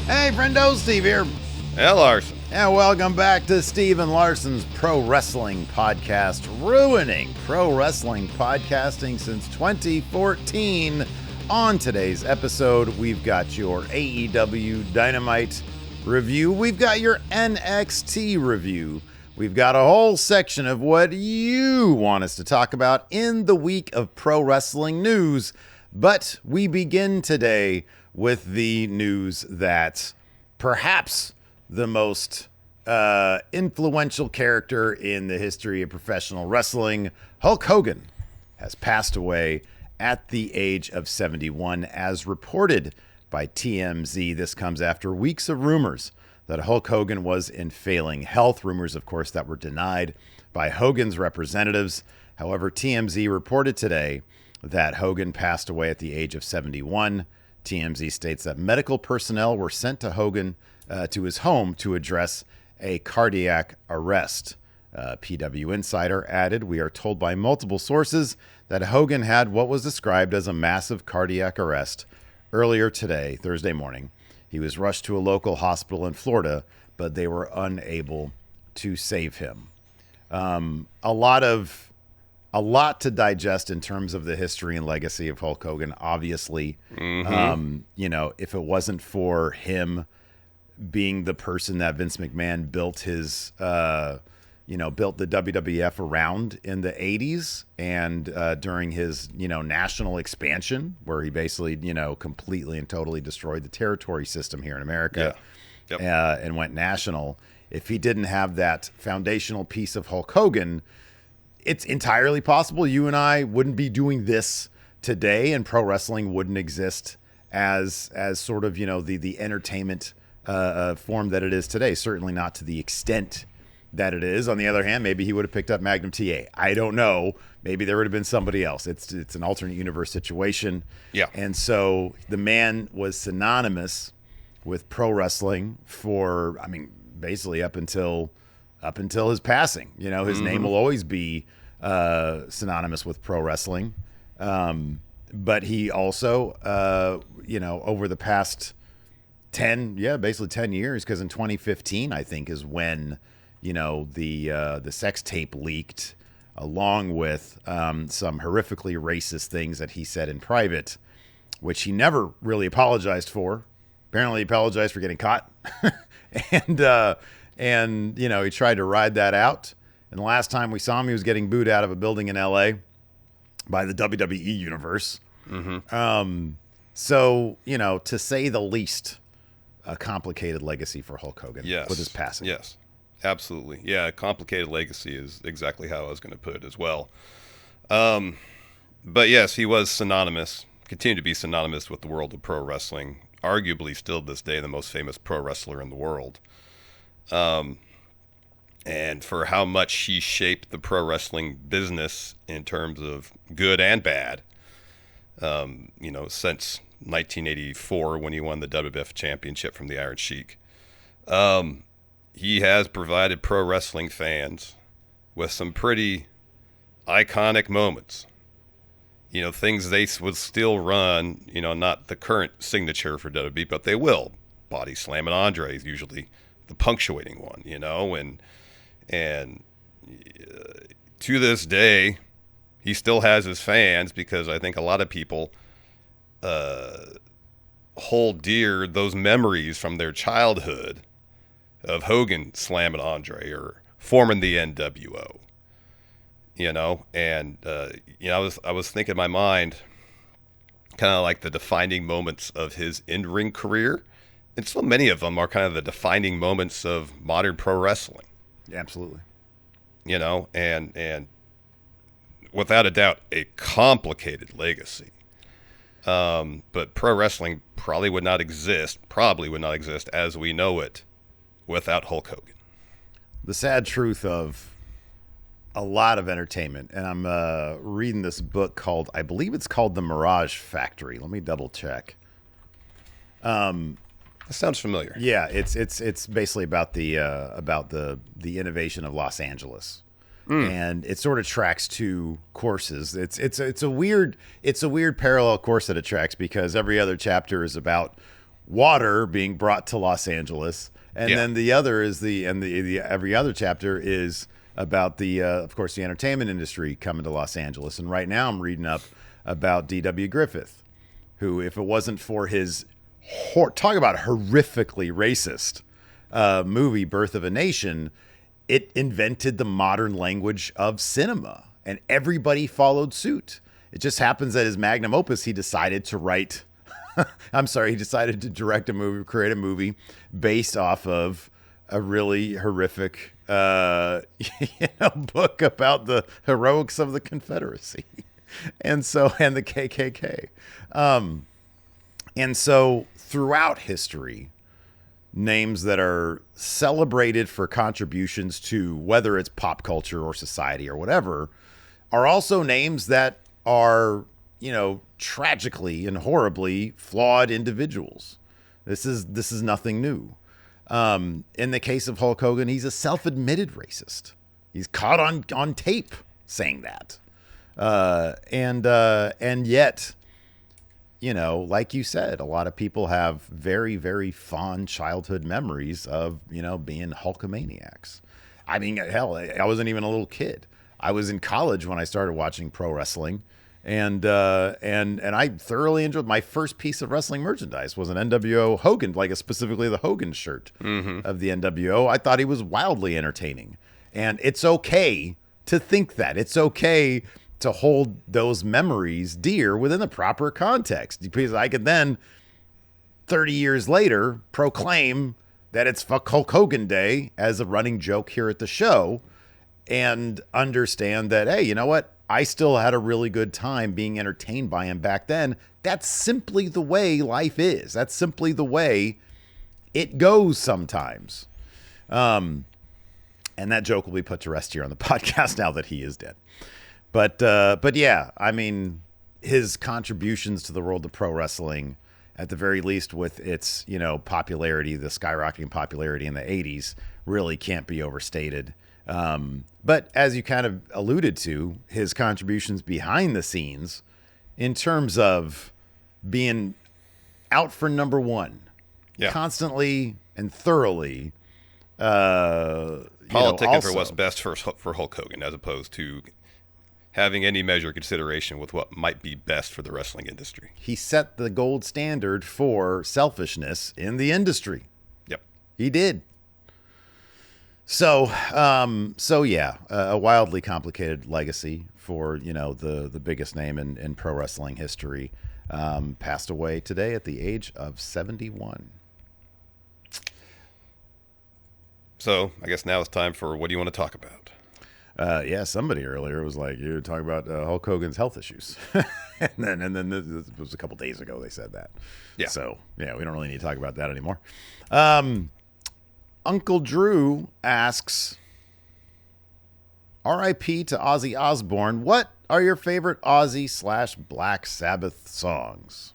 Hey, friendo, Steve here. Hey, Larson. And welcome back to Steve and Larson's Pro Wrestling Podcast, ruining pro wrestling podcasting since 2014. On today's episode, we've got your AEW Dynamite review. We've got your NXT review. We've got a whole section of what you want us to talk about in the week of pro wrestling news. But we begin today with the news that perhaps the most influential character in the history of professional wrestling, Hulk Hogan, has passed away at the age of 71, as reported by TMZ. This comes after weeks of rumors that Hulk Hogan was in failing health. Rumors, of course, that were denied by Hogan's representatives. However, TMZ reported today that Hogan passed away at the age of 71. TMZ states that medical personnel were sent to Hogan to his home to address a cardiac arrest. PW Insider added, "We are told by multiple sources that Hogan had what was described as a massive cardiac arrest earlier today, Thursday morning. He was rushed to a local hospital in Florida, but they were unable to save him." A lot to digest in terms of the history and legacy of Hulk Hogan. Obviously, if it wasn't for him being the person that Vince McMahon built his, built the WWF around in the 80s and during his, national expansion, where he basically, completely and totally destroyed the territory system here in America and went national. If he didn't have that foundational piece of Hulk Hogan, it's entirely possible you and I wouldn't be doing this today, and pro wrestling wouldn't exist as sort of, the entertainment form that it is today. Certainly not to the extent that it is. On the other hand, maybe he would have picked up Magnum TA. I don't know. Maybe there would have been somebody else. It's an alternate universe situation. Yeah. And so the man was synonymous with pro wrestling for, basically up until his passing. His name will always be synonymous with pro wrestling. But he also, over the past 10 years, because in 2015, I think, is when, the sex tape leaked, along with some horrifically racist things that he said in private, which he never really apologized for. Apparently he apologized for getting caught. And he tried to ride that out. And the last time we saw him, he was getting booed out of a building in LA by the WWE universe. So, to say the least, a complicated legacy for Hulk Hogan with his passing. Yes, absolutely. Yeah, a complicated legacy is exactly how I was going to put it as well. But yes, he was synonymous, continued to be synonymous with the world of pro wrestling, arguably still to this day the most famous pro wrestler in the world. And for how much he shaped the pro wrestling business in terms of good and bad, since 1984 when he won the WWF Championship from the Iron Sheik. He has provided pro wrestling fans with some pretty iconic moments. Things they would still run, not the current signature for WWE, but they will. Body slamming Andre is usually the punctuating one, and to this day, he still has his fans, because I think a lot of people hold dear those memories from their childhood of Hogan slamming Andre or forming the NWO, I was thinking in my mind, kind of like the defining moments of his in-ring career. And so many of them are kind of the defining moments of modern pro wrestling. Absolutely. And without a doubt, a complicated legacy. But pro wrestling probably would not exist as we know it without Hulk Hogan. The sad truth of a lot of entertainment, and I'm reading this book called, I believe it's called The Mirage Factory. Let me double check. That sounds familiar. Yeah, it's basically about the innovation of Los Angeles, and it sort of tracks two courses. It's a weird parallel course that it tracks, because every other chapter is about water being brought to Los Angeles, and then the other is the every other chapter is about the of course the entertainment industry coming to Los Angeles. And right now I'm reading up about D.W. Griffith, who, if it wasn't for his talk about horrifically racist movie Birth of a Nation, it invented the modern language of cinema, and everybody followed suit. It just happens that his magnum opus, he decided to write. he decided to direct a movie, create a movie based off of a really horrific book about the heroics of the Confederacy, and the KKK. And so throughout history, names that are celebrated for contributions to whether it's pop culture or society or whatever are also names that are, tragically and horribly flawed individuals. This is nothing new. In the case of Hulk Hogan, he's a self-admitted racist. He's caught on tape saying that. And yet, like you said, a lot of people have very, very fond childhood memories of, being Hulkamaniacs. I mean, hell, I wasn't even a little kid. I was in college when I started watching pro wrestling, and I thoroughly enjoyed. My first piece of wrestling merchandise was an NWO Hogan, specifically the Hogan shirt of the NWO. I thought he was wildly entertaining, and it's okay to think that. It's okay to hold those memories dear within the proper context, because I could then, 30 years later, proclaim that it's Fuck Hulk Hogan Day as a running joke here at the show, and understand that, hey, you know what? I still had a really good time being entertained by him back then. That's simply the way life is. That's simply the way it goes sometimes. And that joke will be put to rest here on the podcast now that he is dead. But yeah, I mean, his contributions to the world of pro wrestling, at the very least with its, popularity, the skyrocketing popularity in the 80s, really can't be overstated. But as you kind of alluded to, his contributions behind the scenes in terms of being out for number one, constantly and thoroughly, politicking for what's best for Hulk Hogan, as opposed to having any measure of consideration with what might be best for the wrestling industry. He set the gold standard for selfishness in the industry. Yep. He did. So yeah, a wildly complicated legacy for, the biggest name in pro wrestling history. Passed away today at the age of 71. So I guess now it's time for what do you want to talk about? Yeah, somebody earlier was like, you were talking about Hulk Hogan's health issues. and then this was a couple days ago they said that. Yeah. So, yeah, we don't really need to talk about that anymore. Uncle Drew asks, R.I.P. to Aussie Osbourne. What are your favorite Aussie/Black Sabbath songs?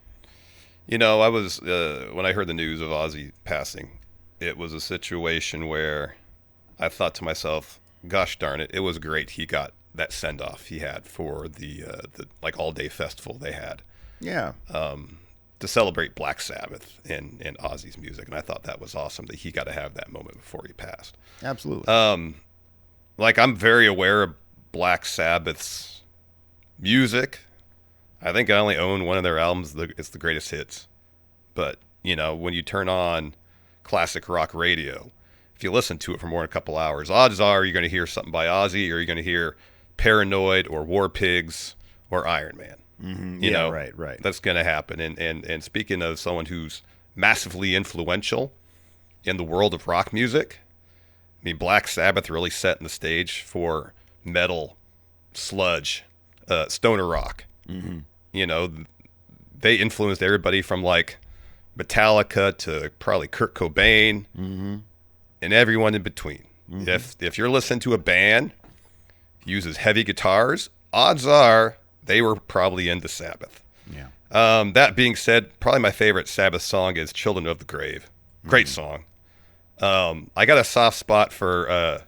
I was, when I heard the news of Ozzy passing, it was a situation where I thought to myself, gosh darn it, it was great he got that send-off he had for the all-day festival they had. Yeah. To celebrate Black Sabbath and Ozzy's music. And I thought that was awesome that he got to have that moment before he passed. Absolutely. I'm very aware of Black Sabbath's music. I think I only own one of their albums. It's the greatest hits. But, when you turn on classic rock radio, if you listen to it for more than a couple hours, odds are you're going to hear something by Ozzy, or you're going to hear Paranoid or War Pigs or Iron Man. Mm-hmm. Right. That's going to happen. And speaking of someone who's massively influential in the world of rock music, I mean, Black Sabbath really setting the stage for metal, sludge, stoner rock. Mm-hmm. They influenced everybody from Metallica to probably Kurt Cobain, and everyone in between. Mm-hmm. If you're listening to a band uses heavy guitars, odds are they were probably into Sabbath. Yeah. That being said, probably my favorite Sabbath song is "Children of the Grave." Great song. I got a soft spot for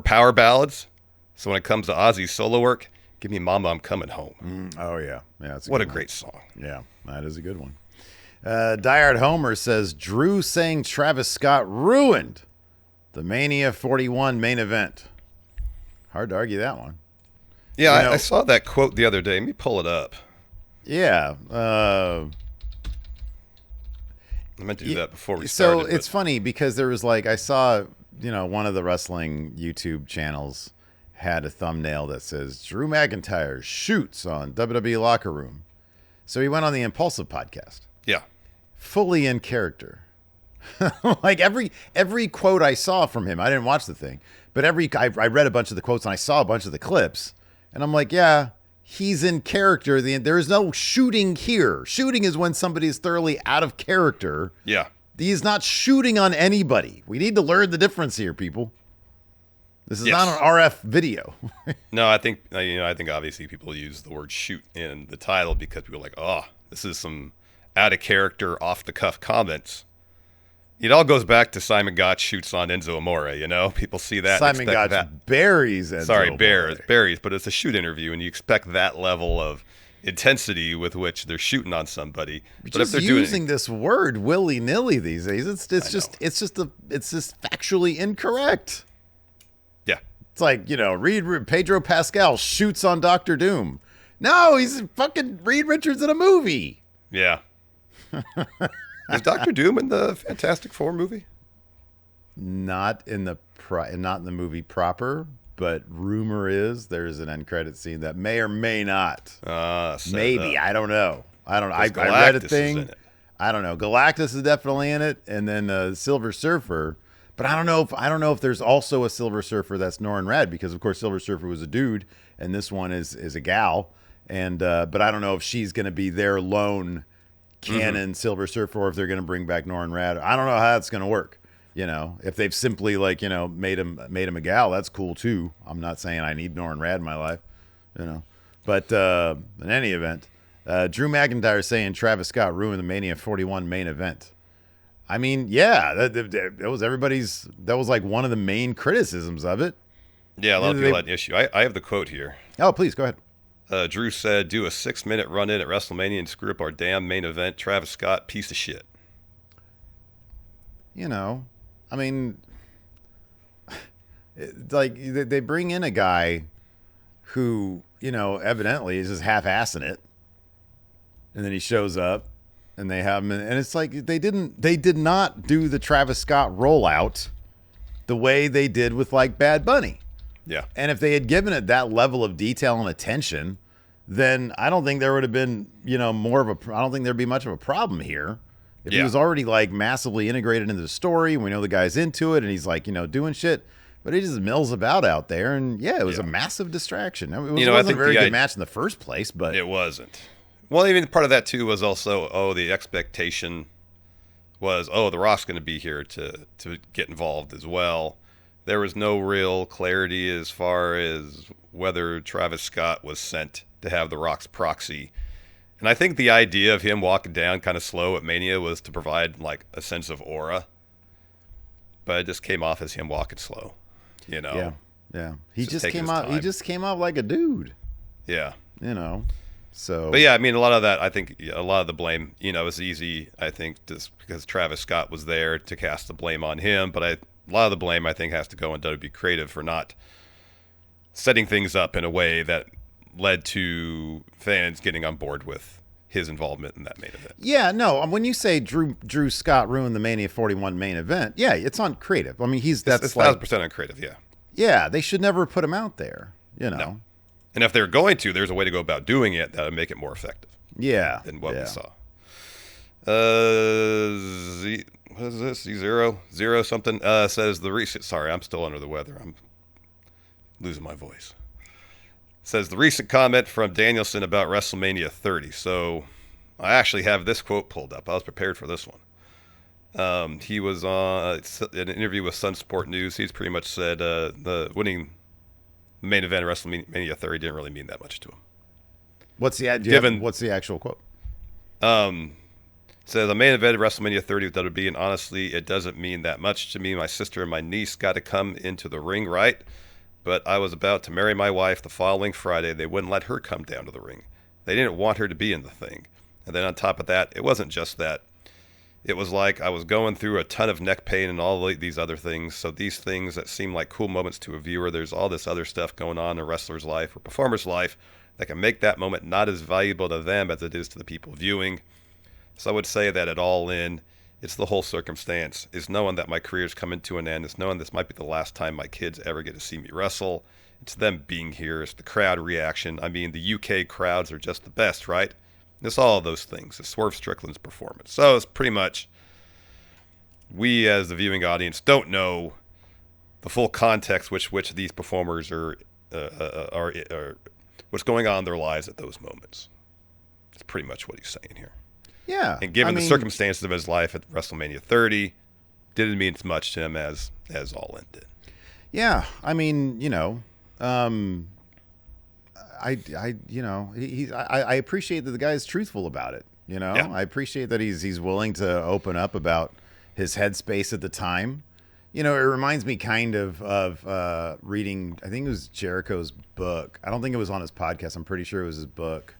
power ballads. So when it comes to Ozzy's solo work, give me "Mama, I'm Coming Home." Oh yeah, yeah. What a great song. Yeah, that is a good one. Diehard Homer says Drew saying Travis Scott ruined the Mania 41 main event. Hard to argue that one. Yeah, I saw that quote the other day. Let me pull it up. Yeah. I meant to do that before we started. So it's funny because there was I saw, one of the wrestling YouTube channels had a thumbnail that says Drew McIntyre shoots on WWE Locker Room. So he went on the Impulsive podcast. Yeah. Fully in character. every quote I saw from him, I didn't watch the thing, but I read a bunch of the quotes and I saw a bunch of the clips. And I'm like, yeah, he's in character. There's no shooting here. Shooting is when somebody is thoroughly out of character. Yeah. He's not shooting on anybody. We need to learn the difference here, people. This is not an RF video. No, I think obviously people use the word shoot in the title because people are like, oh, this is some out of character, off the cuff comments. It all goes back to Simon Gotch shoots on Enzo Amore, People see that. Simon Gotch buries Enzo Amore. Buries, but it's a shoot interview, and you expect that level of intensity with which they're shooting on somebody. But if they're using this word willy-nilly these days, it's just factually incorrect. Yeah. It's like, Pedro Pascal shoots on Dr. Doom. No, he's fucking Reed Richards in a movie. Yeah. Is Dr. Doom in the Fantastic Four movie? Not in the movie proper, but rumor is there's an end credit scene that may or may not. Maybe. I don't know. I read a thing. I don't know. Galactus is definitely in it, and then Silver Surfer. But I don't know if there's also a Silver Surfer that's Norrin Red, because of course Silver Surfer was a dude, and this one is a gal. And but I don't know if she's going to be their lone canon Silver Surfer, or if they're going to bring back Norrin Red. I don't know how that's going to work. If they've simply made him a gal, that's cool too. I'm not saying I need Norrin Red in my life, But in any event, Drew McIntyre saying Travis Scott ruined the Mania 41 main event. I mean, yeah, that was everybody's. That was one of the main criticisms of it. Yeah, a lot of people had an issue. I have the quote here. Oh, please go ahead. Drew said, "Do a 6-minute run-in at WrestleMania and screw up our damn main event. Travis Scott, piece of shit." I mean, they bring in a guy who, evidently is just half-assing it, and then he shows up, and they have him, and it's they did not do the Travis Scott rollout the way they did with Bad Bunny. Yeah. And if they had given it that level of detail and attention, then I don't think there would have been, I don't think there'd be much of a problem here. If he was already massively integrated into the story, we know the guy's into it, and he's doing shit, but he just mills about out there, and it was a massive distraction. It wasn't a very good match in the first place, but it wasn't. Well, even part of that too was also, the expectation was, The Rock's going to be here to get involved as well. There was no real clarity as far as whether Travis Scott was sent to have The Rock's proxy. And I think the idea of him walking down kind of slow at Mania was to provide a sense of aura. But it just came off as him walking slow, Yeah. He just came out like a dude. Yeah. So. But yeah, I mean, a lot of that, I think a lot of the blame, is easy, I think, just because Travis Scott was there to cast the blame on him. But a lot of the blame, I think, has to go on WWE Creative for not setting things up in a way that led to fans getting on board with his involvement in that main event. Yeah, no. When you say Drew Scott ruined the Mania 41 main event, yeah, it's on Creative. I mean, that's 1,000% on Creative. Yeah. Yeah, they should never put him out there. No. And if they're going to, there's a way to go about doing it that would make it more effective. Yeah. Than what we saw. What is this? Zero something says the recent. Sorry, I'm still under the weather. I'm losing my voice. Says the recent comment from Danielson about WrestleMania 30. So I actually have this quote pulled up. I was prepared for this one. He was on an interview with Sun Sport News. He's pretty much said the winning main event of WrestleMania 30 didn't really mean that much to him. What's the actual quote? Says the main event of WrestleMania 30 with WWE, and honestly, it doesn't mean that much to me. My sister and my niece got to come into the ring, right? But I was about to marry my wife the following Friday. They wouldn't let her come down to the ring. They didn't want her to be in the thing. And then on top of that, it wasn't just that it was like I was going through a ton of neck pain and all these other things. So these things that seem like cool moments to a viewer, there's all this other stuff going on in a wrestler's life or performer's life that can make that moment not as valuable to them as it is to the people viewing. So I would say that at all in, it's the whole circumstance. It's knowing that my career's coming to an end. It's knowing this might be the last time my kids ever get to see me wrestle. It's them being here. It's the crowd reaction. I mean, the UK crowds are just the best, right? It's all of those things. It's Swerve Strickland's performance. So it's pretty much, we as the viewing audience don't know the full context which these performers are what's going on in their lives at those moments. It's pretty much what he's saying here. Yeah. And given the circumstances of his life at WrestleMania 30, didn't mean as much to him as All In did. Yeah. I mean, I appreciate that the guy is truthful about it. Yeah. I appreciate that he's willing to open up about his headspace at the time. It reminds me kind of reading, I think it was Jericho's book. I don't think it was on his podcast. I'm pretty sure it was his book,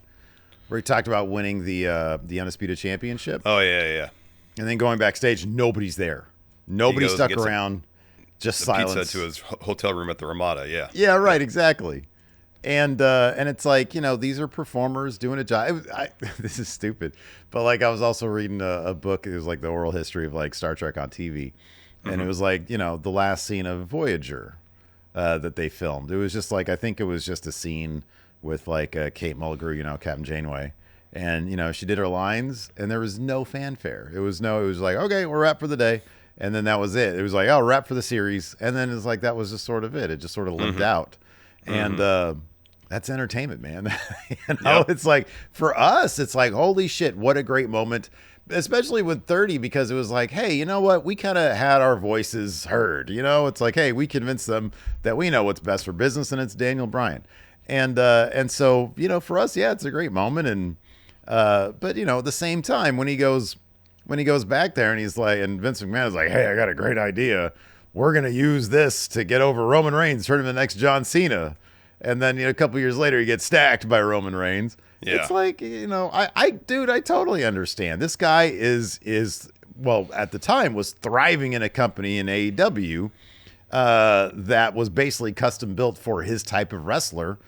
where he talked about winning the Undisputed Championship. Oh, yeah. And then going backstage, nobody's there. Nobody stuck around, just silence. Pizza to his hotel room at the Ramada, yeah. Yeah, right, exactly. And it's like, these are performers doing a job. This is stupid. But, I was also reading a book. It was, the oral history of, Star Trek on TV. And it was, the last scene of Voyager that they filmed. It was just, I think it was just a scene with, Kate Mulgrew, Captain Janeway. And, she did her lines, and there was no fanfare. It was okay, we're wrapped for the day. And then that was it. It was wrap for the series. And then it's that was just sort of it. It just sort of limped out. And that's entertainment, man. Yep. It's for us, it's holy shit, what a great moment, especially with 30, because it was hey, you know what? We kind of had our voices heard. It's hey, we convinced them that we know what's best for business, and it's Daniel Bryan. And so, for us, yeah, it's a great moment. And but at the same time, when he goes back there and he's and Vince McMahon is hey, I got a great idea. We're going to use this to get over Roman Reigns, turn him the next John Cena. And then, a couple years later, he gets stacked by Roman Reigns. Yeah. It's I totally understand. This guy is well, at the time, was thriving in a company in AEW that was basically custom built for his type of wrestler.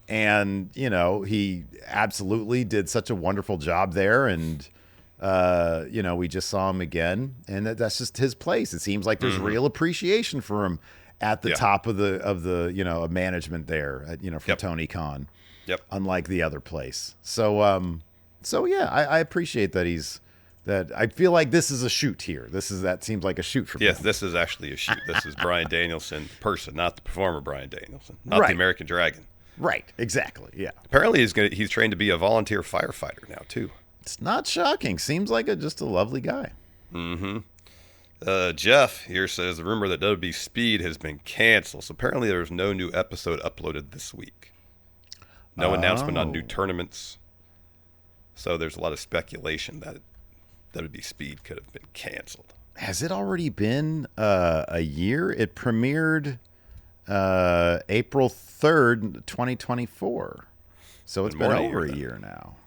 And, he absolutely did such a wonderful job there. And, we just saw him again, and that's just his place. It seems like there's real appreciation for him at the top of the management there, for Tony Khan. Yep. Unlike the other place. So yeah, I appreciate that I feel like this is a shoot here. That seems like a shoot for me. Yes, this is actually a shoot. This is Bryan Danielson, person, not the performer Bryan Danielson, not the American Dragon. Right, exactly, yeah. Apparently he's trained to be a volunteer firefighter now, too. It's not shocking. Seems like just a lovely guy. Mm-hmm. Jeff here says the rumor that WWE Speed has been canceled. So apparently there's no new episode uploaded this week. No announcement on new tournaments. So there's a lot of speculation that WWE Speed could have been canceled. Has it already been a year? It premiered April 3rd, 2024. So it's been over a year now.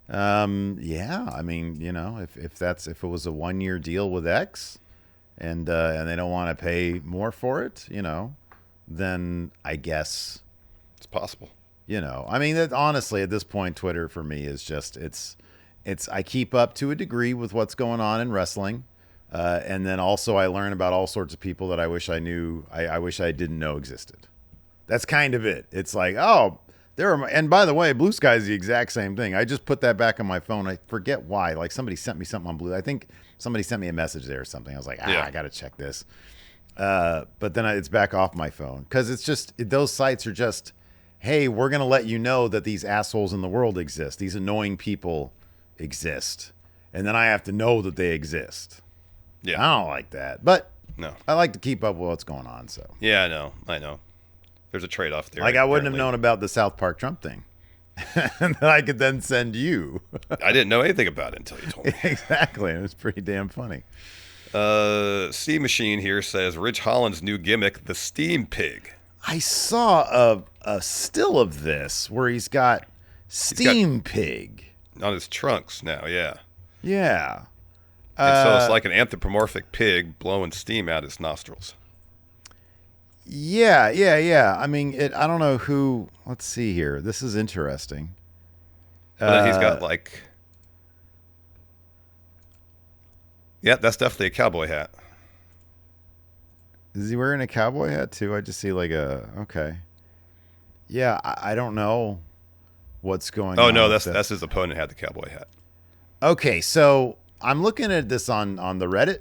Yeah, I mean, if it was a 1-year deal with X and they don't want to pay more for it, then I guess it's possible. I mean, honestly, at this point, Twitter for me is just, it's I keep up to a degree with what's going on in wrestling. And then also I learn about all sorts of people that I wish I knew, I wish I didn't know existed. That's kind of it. It's and by the way, Blue Sky is the exact same thing. I just put that back on my phone. I forget why. Somebody sent me something on Blue. I think somebody sent me a message there or something. I was I got to check this. But then it's back off my phone because it's just, those sites are just, hey, we're going to let you know that these assholes in the world exist. These annoying people exist. And then I have to know that they exist. Yeah. I don't like that. But no, I like to keep up with what's going on. So yeah, I know. There's a trade-off there. I wouldn't have known about the South Park Trump thing. And I could then send you. I didn't know anything about it until you told me. Exactly. It was pretty damn funny. C Machine here says Ridge Holland's new gimmick, the Steam Pig. I saw a still of this where he's got Steam Pig on his trunks now. Yeah. Yeah. So it's like an anthropomorphic pig blowing steam out its nostrils. Yeah. I mean, I don't know who. Let's see here. This is interesting. But then he's got like, yeah, that's definitely a cowboy hat. Is he wearing a cowboy hat too? I just see like okay. Yeah, I don't know what's going on. Oh no, that's his opponent had the cowboy hat. Okay, so I'm looking at this on the Reddit.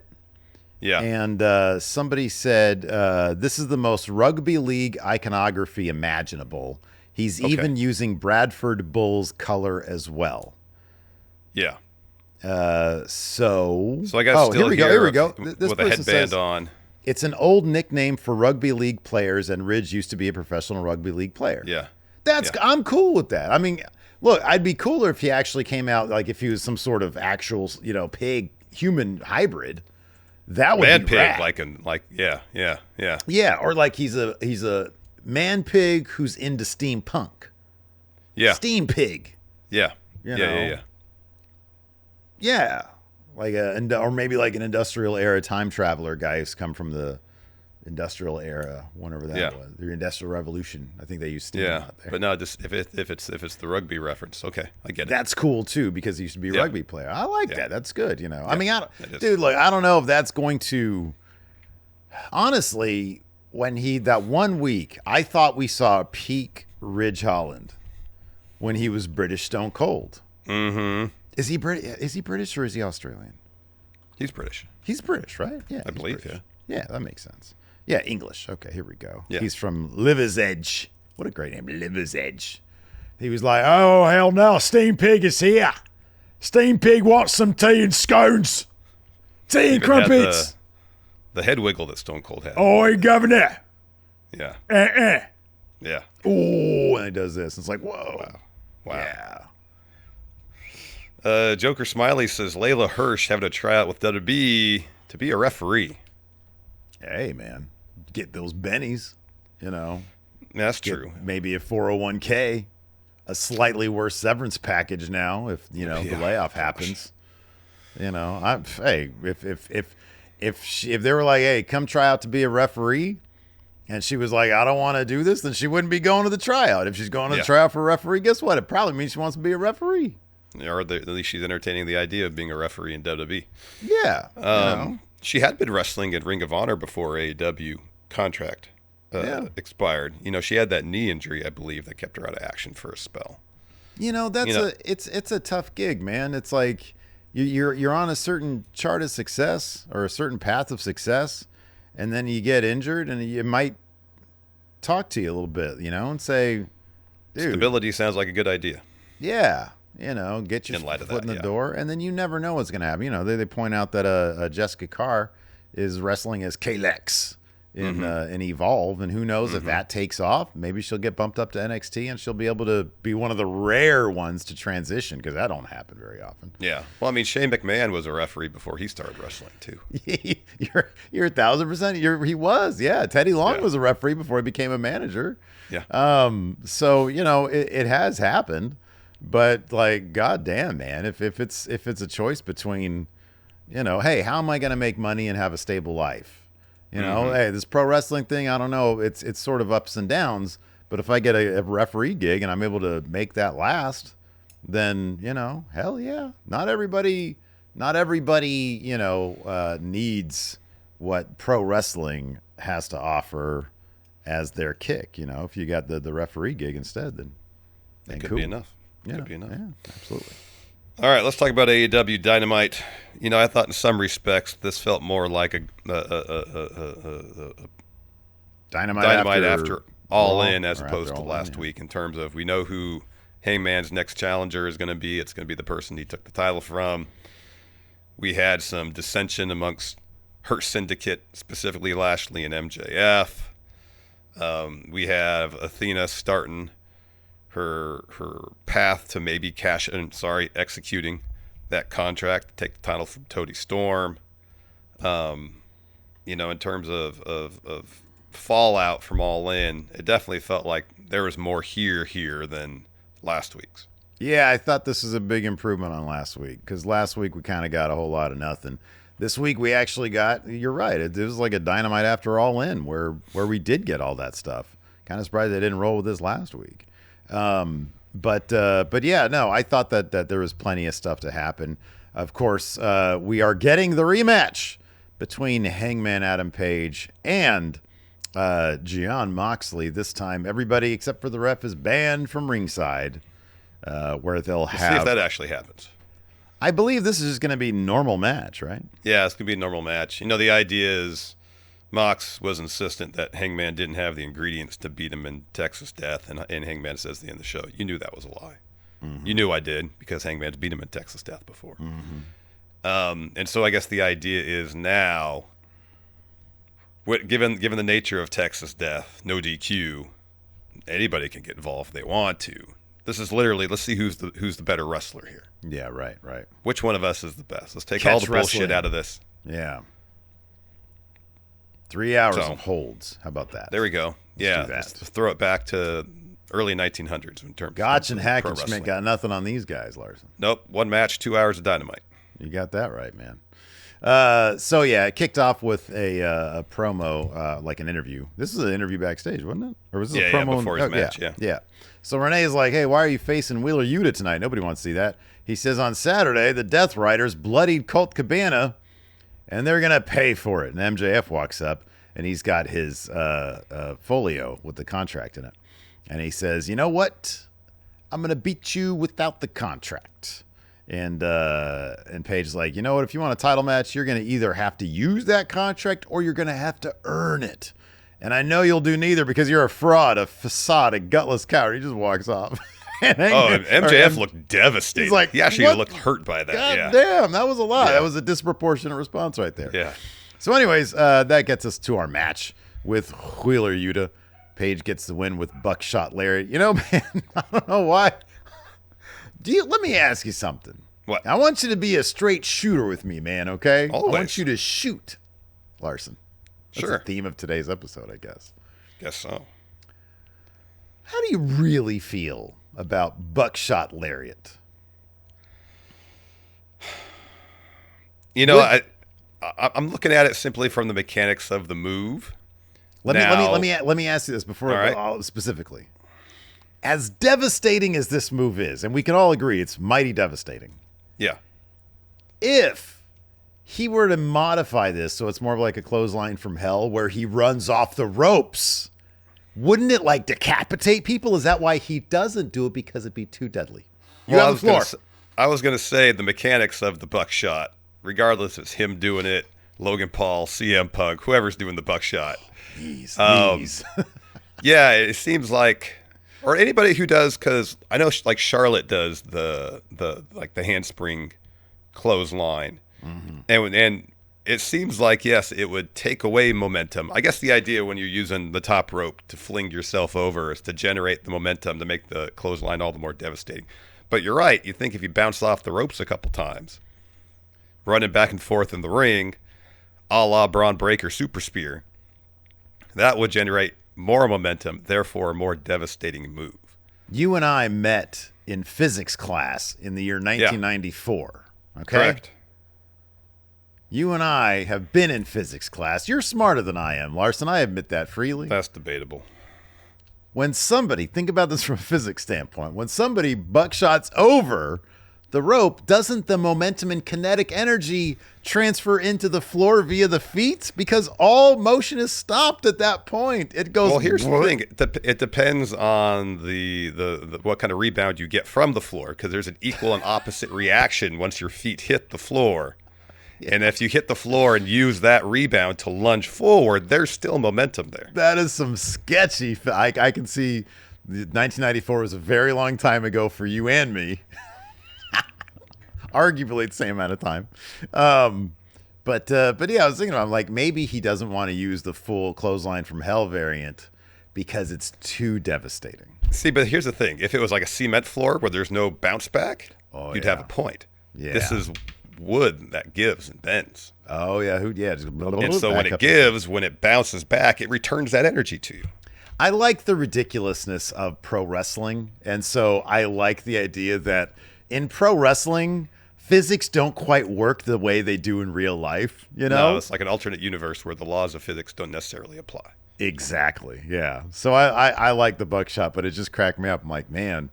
Yeah. And somebody said this is the most rugby league iconography imaginable. He's even using Bradford Bulls color as well. Yeah. So I got here we go. This with a headband says, on. It's an old nickname for rugby league players, and Ridge used to be a professional rugby league player. Yeah. I'm cool with that. I mean, look, I'd be cooler if he actually came out like if he was some sort of actual, pig human hybrid. That would be pig, rad. Yeah, or like he's a man pig who's into steampunk. Yeah. Steam pig. Yeah. Yeah. Like or maybe like an industrial era time traveler guy who's come from the industrial era, whenever that was, the Industrial Revolution. I think they used steam out there. But no, just if it's the rugby reference, okay, I get it. That's cool too because he used to be a rugby player. I like that. That's good. Yeah, I mean, look, I don't know if that's going to. Honestly, that 1 week, I thought we saw a peak Ridge Holland when he was British Stone Cold. Mm-hmm. Is he British or is he Australian? He's British. He's British, right? Yeah, I believe. British. Yeah, that makes sense. Yeah, English. Okay, here we go. Yeah. He's from Liver's Edge. What a great name, Liver's Edge. He was like, oh, hell no, Steam Pig is here. Steam Pig wants some tea and scones. Tea and crumpets. The head wiggle that Stone Cold had. Oi, governor. Yeah. Yeah. Oh, and he does this. It's like, whoa. Wow. Yeah. Joker Smiley says Layla Hirsch having a tryout with WWE to be a referee. Hey, man. Get those bennies, That's true. Maybe a 401k, a slightly worse severance package now if, the layoff happens. If they were like, hey, come try out to be a referee, and she was like, I don't want to do this, then she wouldn't be going to the tryout. If she's going to the tryout for a referee, guess what? It probably means she wants to be a referee. Or at least she's entertaining the idea of being a referee in WWE. Yeah. She had been wrestling in Ring of Honor before AEW contract expired. She had that knee injury, I believe, that kept her out of action for a spell. It's a tough gig, man. It's like you're on a certain chart of success or a certain path of success, and then you get injured, and you might talk to you a little bit, and say, dude, stability sounds like a good idea. Yeah. Get your foot in the door, and then you never know what's going to happen. They point out that Jessica Carr is wrestling as Kalex in Evolve, and who knows if that takes off. Maybe she'll get bumped up to NXT, and she'll be able to be one of the rare ones to transition, because that don't happen very often. Yeah. Well, I mean, Shane McMahon was a referee before he started wrestling, too. You're 1,000%. He was, yeah. Teddy Long was a referee before he became a manager. Yeah. So, it has happened. But like, goddamn, man, if it's a choice between, hey, how am I going to make money and have a stable life? Hey, this pro wrestling thing, I don't know. It's sort of ups and downs. But if I get a referee gig and I'm able to make that last, then hell yeah. Not everybody, needs what pro wrestling has to offer as their kick. If you got the referee gig instead, then it could be enough. Yeah, could be enough. Yeah, absolutely. All right, let's talk about AEW Dynamite. I thought in some respects this felt more like a Dynamite after All In as opposed to last week in terms of we know who Hangman's next challenger is going to be. It's going to be the person he took the title from. We had some dissension amongst her syndicate, specifically Lashley and MJF. We have Athena starting her path to maybe executing that contract to take the title from Toni Storm. In terms of fallout from All In, it definitely felt like there was more here than last week's. Yeah, I thought this was a big improvement on last week because last week we kind of got a whole lot of nothing. This week we actually got, you're right, it was like a Dynamite After All In where we did get all that stuff. Kind of surprised they didn't roll with this last week. But yeah, no, I thought that there was plenty of stuff to happen. Of course, we are getting the rematch between Hangman Adam Page and Jon Moxley. This time, everybody except for the ref is banned from ringside, where they'll have... See if that actually happens. I believe this is just going to be normal match, right? Yeah, it's going to be a normal match. You know, the idea is Mox was insistent that Hangman didn't have the ingredients to beat him in Texas Death, and Hangman says at the end of the show, you knew that was a lie. Mm-hmm. You knew I did because Hangman's beat him in Texas Death before. Mm-hmm. And so I guess the idea is now, given the nature of Texas Death, no DQ, anybody can get involved if they want to. This is literally, let's see who's the better wrestler here. Yeah, right. Which one of us is the best? Let's take all the bullshit out of this. Yeah. 3 hours of holds. How about that? There we go. Let's throw it back to early 1900s in terms Gotch of and Hackenschmidt got nothing on these guys, Larson. Nope. One match, 2 hours of Dynamite. You got that right, man. So yeah, it kicked off with a promo, like an interview. This is an interview backstage, wasn't it? Or was this a promo before his match? Yeah. So Renee's like, "Hey, why are you facing Wheeler Yuta tonight? Nobody wants to see that." He says, "On Saturday, the Death Riders bloodied Colt Cabana, and they're gonna pay for it." And MJF walks up, and he's got his folio with the contract in it, and he says, "You know what? I'm gonna beat you without the contract." And Paige's like, "You know what? If you want a title match, you're going to either have to use that contract or you're going to have to earn it. And I know you'll do neither because you're a fraud, a facade, a gutless coward." He just walks off. And MJF looked devastated. He's like, he actually looked hurt by that. God damn, that was a lot. That was a disproportionate response right there. Yeah. So anyways, that gets us to our match with Wheeler Yuta. Paige gets the win with Buckshot Lariat. You know, man, I don't know why. Let me ask you something. What? I want you to be a straight shooter with me, man, okay? Always. I want you to shoot, Larson. That's sure. the theme of today's episode, I guess. Guess so. How do you really feel about Buckshot Lariat? You know, I'm looking at it simply from the mechanics of the move. Let me ask you this before specifically. As devastating as this move is, and we can all agree it's mighty devastating. Yeah. If he were to modify this so it's more of like a clothesline from hell where he runs off the ropes, wouldn't it like decapitate people? Is that why he doesn't do it? Because it'd be too deadly. You have the floor. I was going to say the mechanics of the Buckshot, regardless if it's him doing it, Logan Paul, CM Punk, whoever's doing the Buckshot. Jeez. Yeah, it seems like... Or anybody who does, because I know like Charlotte does the handspring clothesline, and it seems like yes, it would take away momentum. I guess the idea when you're using the top rope to fling yourself over is to generate the momentum to make the clothesline all the more devastating. But you're right. You think if you bounce off the ropes a couple times, running back and forth in the ring, a la Braun Breaker Super Spear, that would generate more momentum, therefore a more devastating move. You and I met in physics class in the year 1994. Yeah. Okay? Correct. You and I have been in physics class. You're smarter than I am, Larson. I admit that freely. That's debatable. When somebody, think about this from a physics standpoint, when somebody buckshots over the rope, doesn't the momentum and kinetic energy transfer into the floor via the feet? Because all motion is stopped at that point. It goes. Well, here's the thing. It depends on the what kind of rebound you get from the floor, because there's an equal and opposite reaction once your feet hit the floor. Yeah. And if you hit the floor and use that rebound to lunge forward, there's still momentum there. That is some sketchy. I can see 1994 was a very long time ago for you and me. Arguably the same amount of time. But yeah, I was thinking about, like, maybe he doesn't want to use the full clothesline from hell variant because it's too devastating. See, but here's the thing. If it was like a cement floor where there's no bounce back, you'd have a point. Yeah. This is wood that gives and bends. Oh, yeah. And so when it gives, when it bounces back, it returns that energy to you. I like the ridiculousness of pro wrestling. And so I like the idea that in pro wrestling, physics don't quite work the way they do in real life, you know? No, it's like an alternate universe where the laws of physics don't necessarily apply. Exactly. Yeah. So I like the Buckshot, but it just cracked me up. I'm like, man,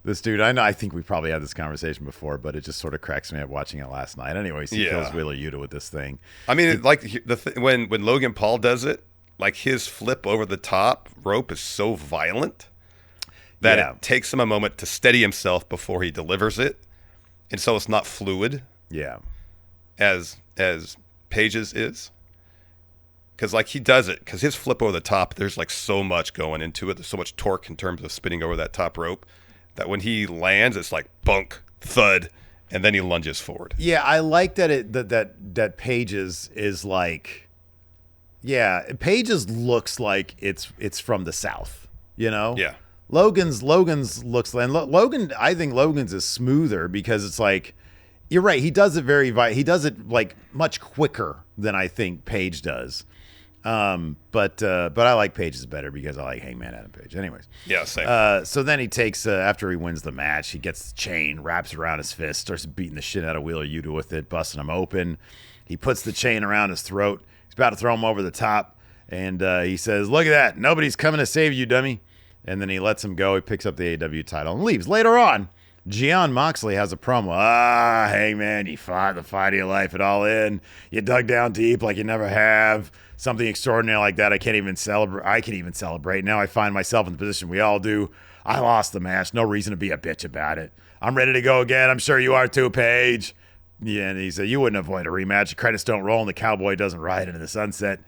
this dude, I think we probably had this conversation before, but it just sort of cracks me up watching it last night. Anyways, he kills Wheeler Yuta with this thing. I mean, when Logan Paul does it, like his flip over the top rope is so violent that it takes him a moment to steady himself before he delivers it. And so it's not fluid. Yeah. As Paige's is. Because like he does it, because his flip over the top, there's like so much going into it. There's so much torque in terms of spinning over that top rope that when he lands, it's like bunk, thud, and then he lunges forward. Yeah, I like that that Paige's is like, Paige's looks like it's from the South, you know? Yeah. Logan's looks, and Logan, I think Logan's is smoother because it's like, you're right, he does it he does it like much quicker than I think Paige does. But I like Paige's better because I like Hangman Adam Page. Anyways. Yeah, same. So then he takes, after he wins the match, he gets the chain, wraps around his fist, starts beating the shit out of Wheeler Yuta with it, busting him open. He puts the chain around his throat. He's about to throw him over the top. And he says, "Look at that. Nobody's coming to save you, dummy." And then he lets him go. He picks up the AEW title and leaves. Later on, Jon Moxley has a promo. Hangman, you fought the fight of your life at All In. You dug down deep like you never have. Something extraordinary like that I can't even celebrate. Now I find myself in the position we all do. I lost the match. No reason to be a bitch about it. I'm ready to go again. I'm sure you are too, Paige. Yeah, and he said, "You wouldn't avoid a rematch. The credits don't roll and the cowboy doesn't ride into the sunset.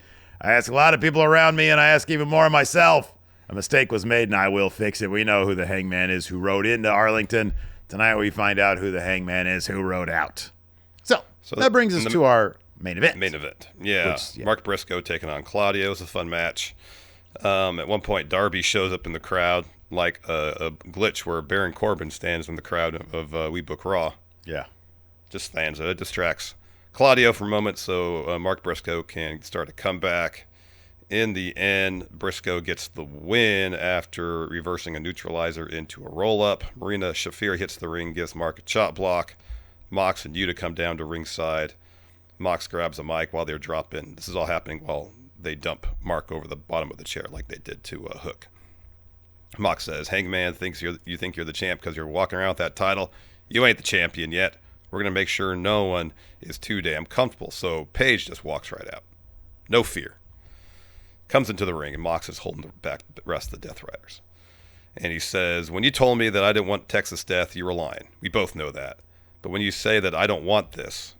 I ask a lot of people around me and I ask even more of myself. A mistake was made and I will fix it. We know who the Hangman is who rode into Arlington. Tonight we find out who the Hangman is who rode out." So that brings us to our main event. Yeah. Mark Briscoe taking on Claudio. It was a fun match. At one point, Darby shows up in the crowd like a glitch where Baron Corbin stands in the crowd of We Book Raw. Yeah. Just stands there. It distracts Claudio for a moment so Mark Briscoe can start a comeback. In the end, Briscoe gets the win after reversing a neutralizer into a roll-up. Marina Shafir hits the ring, gives Mark a chop block. Mox and Yuta come down to ringside. Mox grabs a mic while they're dropping. This is all happening while they dump Mark over the bottom of the chair like they did to Hook. Mox says, "Hangman thinks you think you're the champ because you're walking around with that title. You ain't the champion yet. We're going to make sure no one is too damn comfortable." So Paige just walks right out. No fear. Comes into the ring, and Mox is holding back the rest of the Death Riders. And he says, "When you told me that I didn't want Texas Death, you were lying. We both know that. But when you say that I don't want this,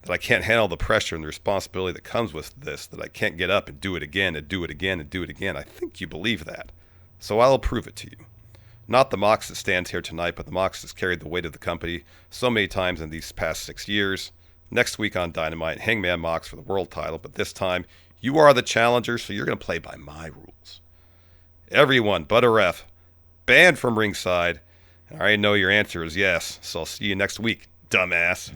that I can't handle the pressure and the responsibility that comes with this, that I can't get up and do it again and do it again and do it again, I think you believe that. So I'll prove it to you. Not the Mox that stands here tonight, but the Mox that's carried the weight of the company so many times in these past 6 years. Next week on Dynamite, Hangman Mox for the world title, but this time you are the challenger, so you're going to play by my rules. Everyone but a ref, banned from ringside. I already know your answer is yes, so I'll see you next week, dumbass."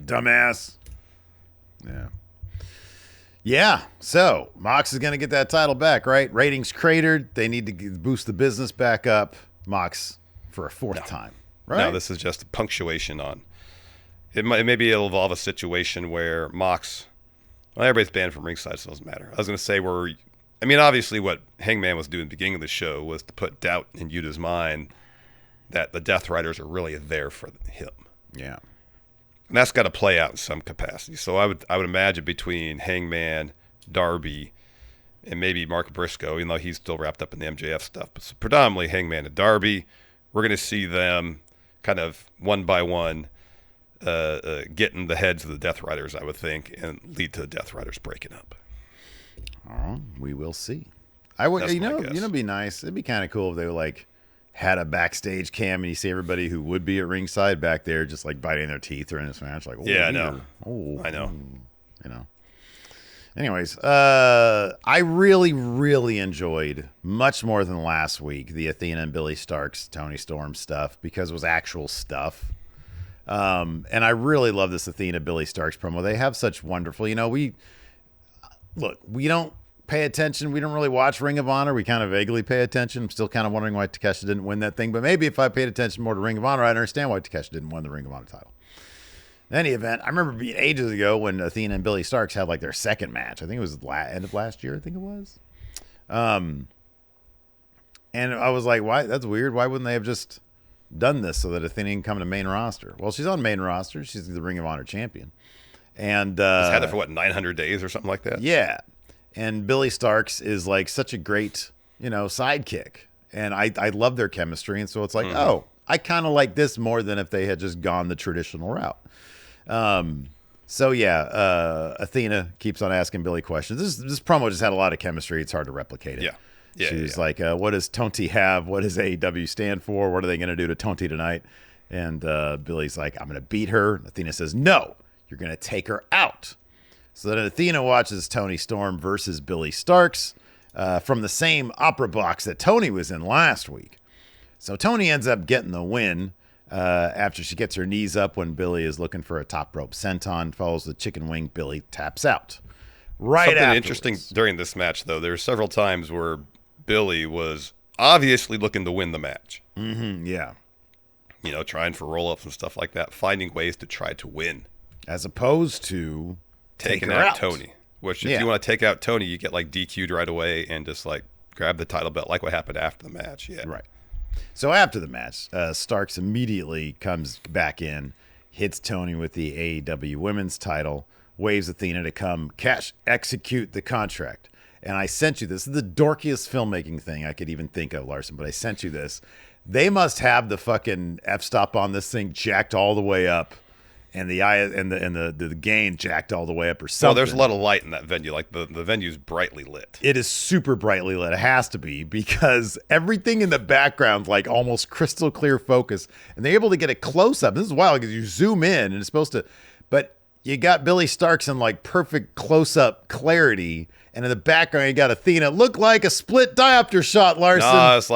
Yeah, so Mox is going to get that title back, right? Ratings cratered. They need to boost the business back up. Mox for a fourth time, right? No, this is just punctuation on. Maybe it'll involve a situation where Mox, well, everybody's banned from ringside, so it doesn't matter. I was going to say obviously what Hangman was doing at the beginning of the show was to put doubt in Yuta's mind that the Death Riders are really there for him. Yeah. And that's got to play out in some capacity. So I would imagine between Hangman, Darby, and maybe Mark Briscoe, even though he's still wrapped up in the MJF stuff, but predominantly Hangman and Darby, we're going to see them kind of one by one get in the heads of the Death Riders, I would think, and lead to the Death Riders breaking up. All right, we will see. It'd be nice. It'd be kind of cool if they were had a backstage cam and you see everybody who would be at ringside back there just biting their teeth or in this match. I know. I know. Anyways, I really, really enjoyed, much more than last week, the Athena and Billy Starks, Tony Storm stuff because it was actual stuff. And I really love this Athena Billy Starks promo. They have such wonderful, we don't pay attention. We don't really watch Ring of Honor. We kind of vaguely pay attention. I'm still kind of wondering why Takeshi didn't win that thing. But maybe if I paid attention more to Ring of Honor, I'd understand why Takeshi didn't win the Ring of Honor title. In any event, I remember being ages ago when Athena and Billy Starks had like their second match. I think it was end of last year. I think it was. And I was like, why? That's weird. Why wouldn't they have just done this so that Athena can come to main roster? Well, she's on main roster. She's the Ring of Honor champion. And He's had it for 900 days or something like that? Yeah. And Billy Starks is like such a great, sidekick. And I love their chemistry. And so it's like, oh, I kind of like this more than if they had just gone the traditional route. Athena keeps on asking Billy questions. This promo just had a lot of chemistry. It's hard to replicate it. Yeah. She's like, what does Tonti have? What does AEW stand for? What are they going to do to Tonti tonight? And Billy's like, I'm going to beat her. And Athena says, no, you're going to take her out. So then Athena watches Toni Storm versus Billy Starks from the same opera box that Toni was in last week. So Toni ends up getting the win. After she gets her knees up when Billy is looking for a top rope senton, follows the chicken wing, Billy taps out. Something interesting during this match, though, there were several times where Billy was obviously looking to win the match. Mm-hmm, yeah. Trying for roll-ups and stuff like that, finding ways to try to win. As opposed to taking out Toni. Which, if you want to take out Toni, you get, DQ'd right away and just, grab the title belt, like what happened after the match. Yeah. Right. So after the match, Starks immediately comes back in, hits Toni with the AEW Women's title, waves Athena to come execute the contract. And I sent you this. This is the dorkiest filmmaking thing I could even think of, Larson, but I sent you this. They must have the fucking f-stop on this thing jacked all the way up, and the gain jacked all the way up or something. Well, there's a lot of light in that venue. The venue's brightly lit. It is super brightly lit. It has to be, because everything in the background, almost crystal clear focus, and they're able to get a close up. This is wild because you zoom in and it's supposed to, but you got Billy Starks in perfect close up clarity, and in the background you got Athena. Look like a split diopter shot, Larson. No, it's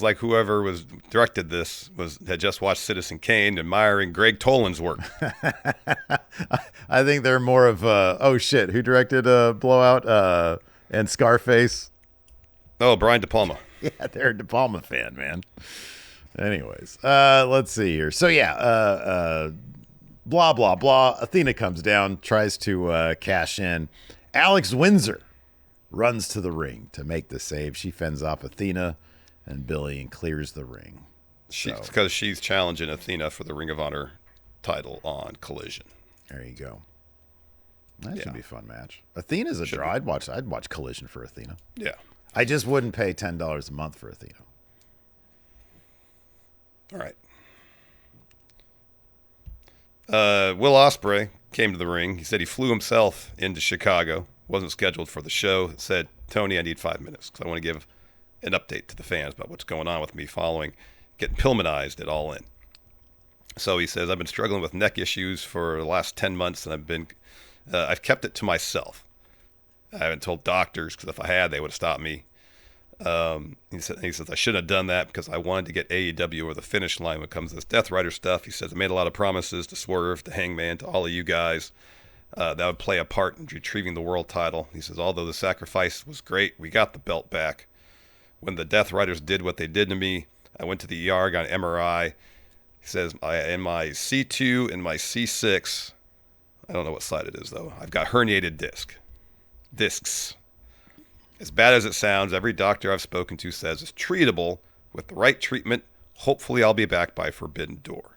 like whoever was directed this had just watched Citizen Kane, admiring Greg Tolan's work. I think they're more of who directed Blowout and Scarface? Oh, Brian De Palma. Yeah, they're a De Palma fan, man. Anyways, let's see here. So blah blah blah. Athena comes down, tries to cash in. Alex Windsor runs to the ring to make the save. She fends off Athena and Billy and clears the ring. Because she's challenging Athena for the Ring of Honor title on Collision. There you go. That should be a fun match. Athena's a draw. I'd watch Collision for Athena. Yeah. I just wouldn't pay $10 a month for Athena. All right. Will Osprey came to the ring. He said he flew himself into Chicago. Wasn't scheduled for the show. Said, Tony, I need 5 minutes because I want to give an update to the fans about what's going on with me following getting Pillmanized at All In. So he says, I've been struggling with neck issues for the last 10 months, and I've kept it to myself. I haven't told doctors, because if I had, they would have stopped me. He says, I shouldn't have done that because I wanted to get AEW over the finish line when it comes to this Death Rider stuff. He says, I made a lot of promises to Swerve, to Hangman, to all of you guys. That would play a part in retrieving the world title. He says, although the sacrifice was great, we got the belt back. When the Death Riders did what they did to me, I went to the ER, got an MRI. He says, in my C2 and my C6, I don't know what side it is, though, I've got herniated discs. As bad as it sounds, every doctor I've spoken to says it's treatable with the right treatment. Hopefully I'll be back by Forbidden Door.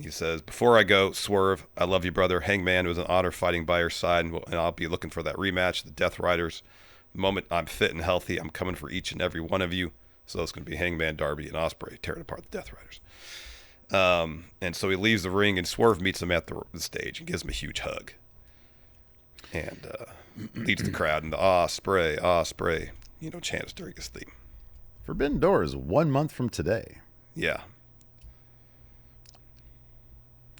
He says, before I go, Swerve, I love you, brother. Hangman, it was an honor fighting by your side, and I'll be looking for that rematch, the Death Riders. The moment I'm fit and healthy, I'm coming for each and every one of you. So it's going to be Hangman, Darby, and Osprey tearing apart the Death Riders. And so he leaves the ring, and Swerve meets him at the stage and gives him a huge hug. And leads the crowd in the Osprey, Osprey, chants during his theme. Forbidden Door is 1 month from today. Yeah.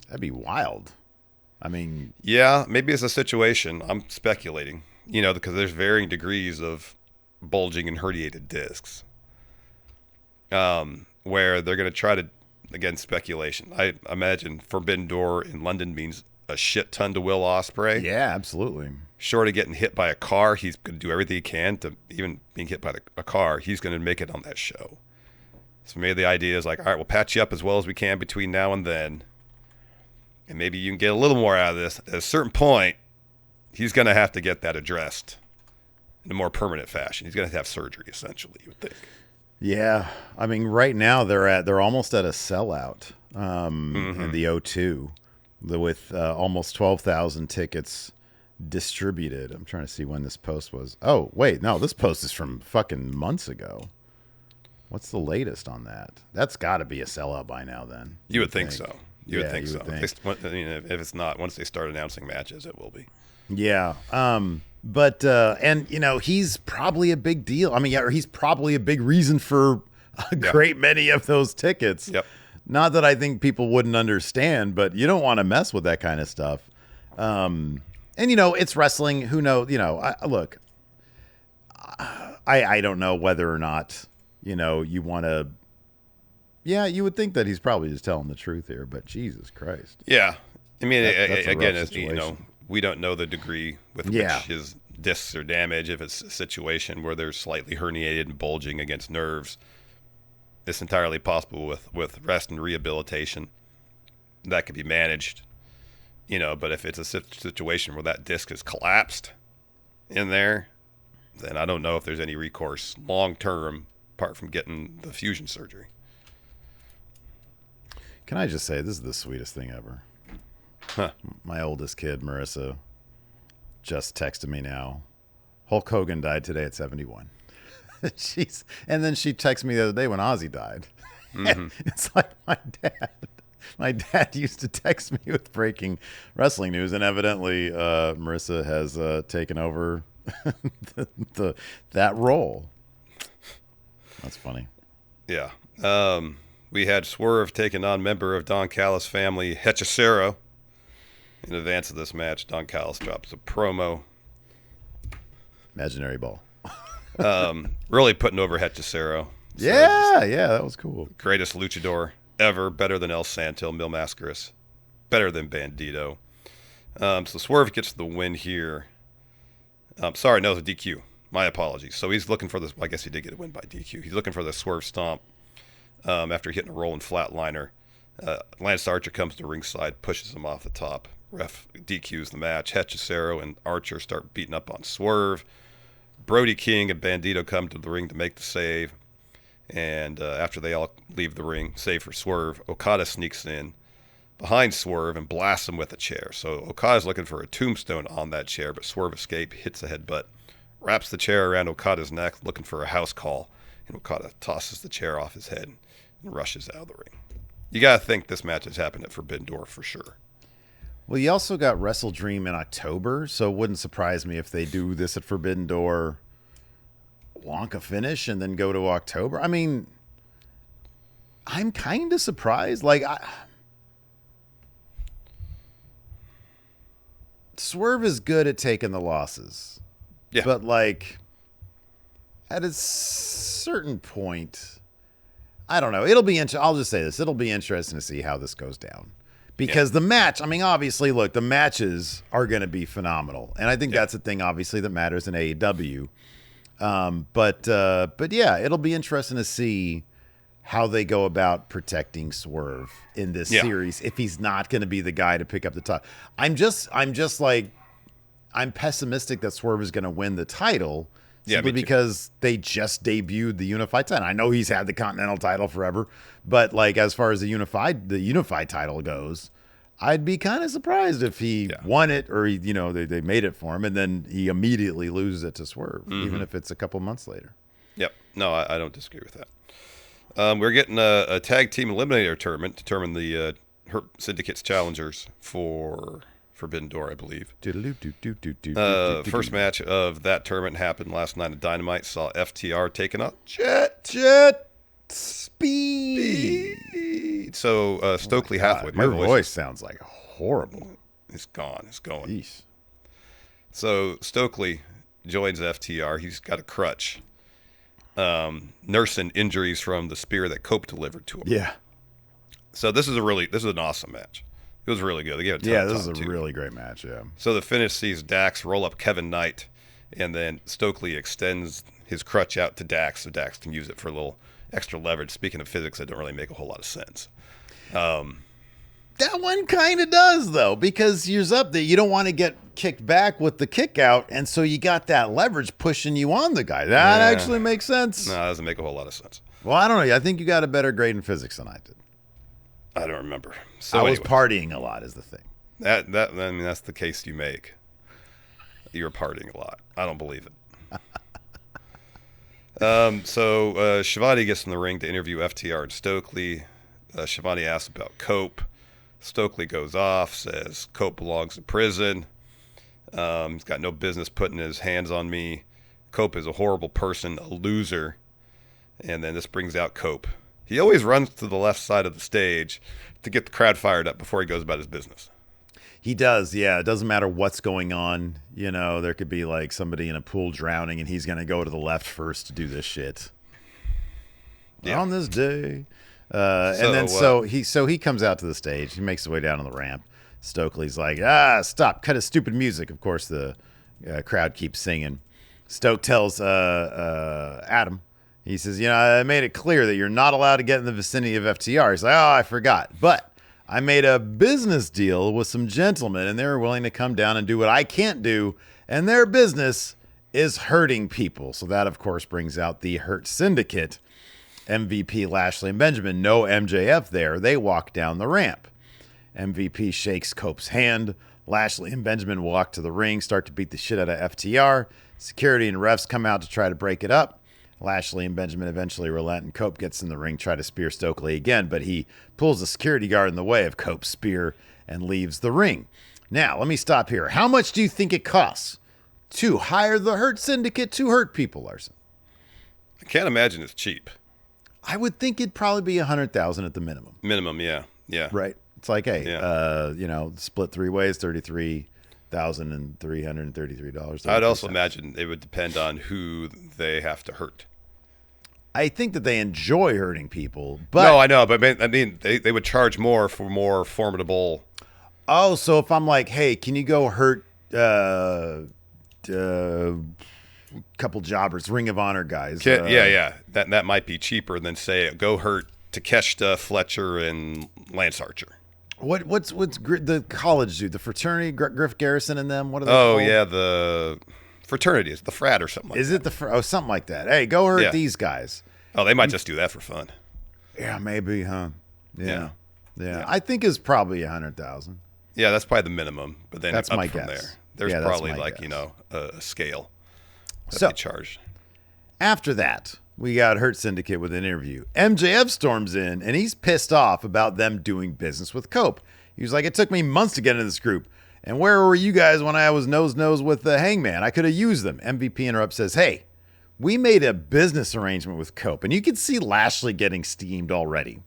That'd be wild. I mean... Yeah, maybe it's a situation. I'm speculating, because there's varying degrees of bulging and herniated discs. Where they're going to try to, again, speculation. I imagine Forbidden Door in London means a shit ton to Will Osprey. Yeah, absolutely. Short of getting hit by a car, he's going to do everything he can to, even being hit by a car, he's going to make it on that show. So maybe the idea is like, all right, we'll patch you up as well as we can between now and then. And maybe you can get a little more out of this. At a certain point, he's going to have to get that addressed in a more permanent fashion. He's going to have surgery, essentially, you would think. Yeah. I mean, right now they're almost at a sellout in the O2 with almost 12,000 tickets distributed. I'm trying to see when this post was. Oh, wait. No, this post is from fucking months ago. What's the latest on that? That's got to be a sellout by now then. You would think so. You would think so. Think. If it's not, once they start announcing matches, it will be. Yeah. But and he's probably a big deal. I mean, or he's probably a big reason for a great many of those tickets. Yep. Not that I think people wouldn't understand, but you don't want to mess with that kind of stuff. And it's wrestling. Who knows? Look, I don't know whether or not you want to. Yeah, you would think that he's probably just telling the truth here, but Jesus Christ. Yeah, I mean, that's again, as we don't know the degree with which his discs are damaged. If it's a situation where they're slightly herniated and bulging against nerves, it's entirely possible with rest and rehabilitation that could be managed. But if it's a situation where that disc is collapsed in there, then I don't know if there's any recourse long term apart from getting the fusion surgery. Can I just say, this is the sweetest thing ever. Huh. My oldest kid, Marissa, just texted me now. Hulk Hogan died today at 71. And then she texted me the other day when Ozzy died. Mm-hmm. It's like my dad used to text me with breaking wrestling news, and evidently Marissa has taken over that role. That's funny. Yeah. We had Swerve taking on member of Don Callis' family, Hetchesero. In advance of this match, Don Callis drops a promo. Imaginary ball. Really putting over Hetchesero. So yeah, that was cool. Greatest luchador ever. Better than El Santo, Mil Mascaras. Better than Bandito. So Swerve gets the win here. Sorry, no, it was a DQ. My apologies. So he's looking for this. I guess he did get a win by DQ. He's looking for the Swerve stomp. After hitting a rolling flatliner, Lance Archer comes to ringside, pushes him off the top. Ref DQs the match. Hetchesero and Archer start beating up on Swerve. Brody King and Bandito come to the ring to make the save. And after they all leave the ring, save for Swerve, Okada sneaks in behind Swerve and blasts him with a chair. So Okada's looking for a tombstone on that chair, but Swerve escapes, hits a headbutt, wraps the chair around Okada's neck, looking for a house call. And Okada tosses the chair off his head and rushes out of the ring. You got to think this match has happened at Forbidden Door for sure. Well, you also got Wrestle Dream in October, so it wouldn't surprise me if they do this at Forbidden Door, Wonka finish, and then go to October. I mean, I'm kind of surprised. Like, Swerve is good at taking the losses. Yeah. But, like, at a certain point, I don't know. It'll be I'll just say this. It'll be interesting to see how this goes down. Because the match, I mean, obviously, look, the matches are going to be phenomenal. And I think that's the thing, obviously, that matters in AEW. But yeah, it'll be interesting to see how they go about protecting Swerve in this series if he's not going to be the guy to pick up the title. I'm pessimistic that Swerve is going to win the title simply because they just debuted the unified title. I know he's had the Continental title forever, but like as far as the unified title goes, I'd be kind of surprised if he won it or they made it for him and then he immediately loses it to Swerve, even if it's a couple months later. Yep. No, I don't disagree with that. We're getting a tag team eliminator tournament to determine the Syndicate's challengers for Forbidden Door, I believe. First match of that tournament happened last night at Dynamite. Saw FTR taking on Jet Speed. So Stokely Hathaway. Your voice sounds like horrible. It's gone. It's going. Jeez. So Stokely joins FTR. He's got a crutch. Nursing injuries from the spear that Cope delivered to him. Yeah. So this is an awesome match. It was really good. They gave it a ton Yeah, of this is time, a too. really great match, yeah. So the finish sees Dax roll up Kevin Knight, and then Stokeley extends his crutch out to Dax so Dax can use it for a little extra leverage. Speaking of physics, that don't really make a whole lot of sense. That one kind of does, though, because you're up there. You don't want to get kicked back with the kick out, and so you got that leverage pushing you on the guy. That actually makes sense. No, that doesn't make a whole lot of sense. Well, I don't know. I think you got a better grade in physics than I did. I don't remember. So I was anyway, partying a lot is the thing. I mean, that's the case you make. You were partying a lot. I don't believe it. So Shivani gets in the ring to interview FTR and Stokeley. Shivani asks about Cope. Stokeley goes off, says Cope belongs in prison. He's got no business putting his hands on me. Cope is a horrible person, a loser. And then this brings out Cope. He always runs to the left side of the stage to get the crowd fired up before he goes about his business. He does, yeah. It doesn't matter what's going on. You know, there could be like somebody in a pool drowning, and he's going to go to the left first to do this shit. Yeah. On this day. And then so he comes out to the stage. He makes his way down on the ramp. Stokely's like, stop, cut his stupid music. Of course, the crowd keeps singing. Stoke tells Adam, he says, I made it clear that you're not allowed to get in the vicinity of FTR. He's like, I forgot. But I made a business deal with some gentlemen, and they were willing to come down and do what I can't do, and their business is hurting people. So that, of course, brings out the Hurt Syndicate, MVP, Lashley, and Benjamin. No MJF there. They walk down the ramp. MVP shakes Cope's hand. Lashley and Benjamin walk to the ring, start to beat the shit out of FTR. Security and refs come out to try to break it up. Lashley and Benjamin eventually relent, and Cope gets in the ring, try to spear Stokeley again, but he pulls the security guard in the way of Cope's spear and leaves the ring. Now, let me stop here. How much do you think it costs to hire the Hurt Syndicate to hurt people, Larson? I can't imagine it's cheap. I would think it'd probably be $100,000 at the minimum. Minimum, yeah. Right. It's like, hey, split three ways, $33,333. I'd also imagine it would depend on who they have to hurt. I think that they enjoy hurting people, but no, I know, but I mean, they would charge more for more formidable. Oh, so if I'm like, hey, can you go hurt couple jobbers, Ring of Honor guys? Yeah, that might be cheaper than say go hurt Takeshita, Fletcher, and Lance Archer. What's the college dude, the fraternity, Griff Garrison and them? What are they called? called? Yeah, the fraternity, is the frat or something like that. Is it something like that? Hey, go hurt these guys. Oh, they might just do that for fun. Yeah, maybe, huh? Yeah. I think it's probably $100,000. Yeah, that's probably the minimum, but then that's up my from guess. there. There's probably like guess. A scale that they charge. After that, we got Hurt Syndicate with an interview. MJF storms in, and he's pissed off about them doing business with Cope. He was like, it took me months to get into this group. And where were you guys when I was nose-nose with the Hangman? I could have used them. MVP interrupts, says, hey, we made a business arrangement with Cope. And you can see Lashley getting steamed already.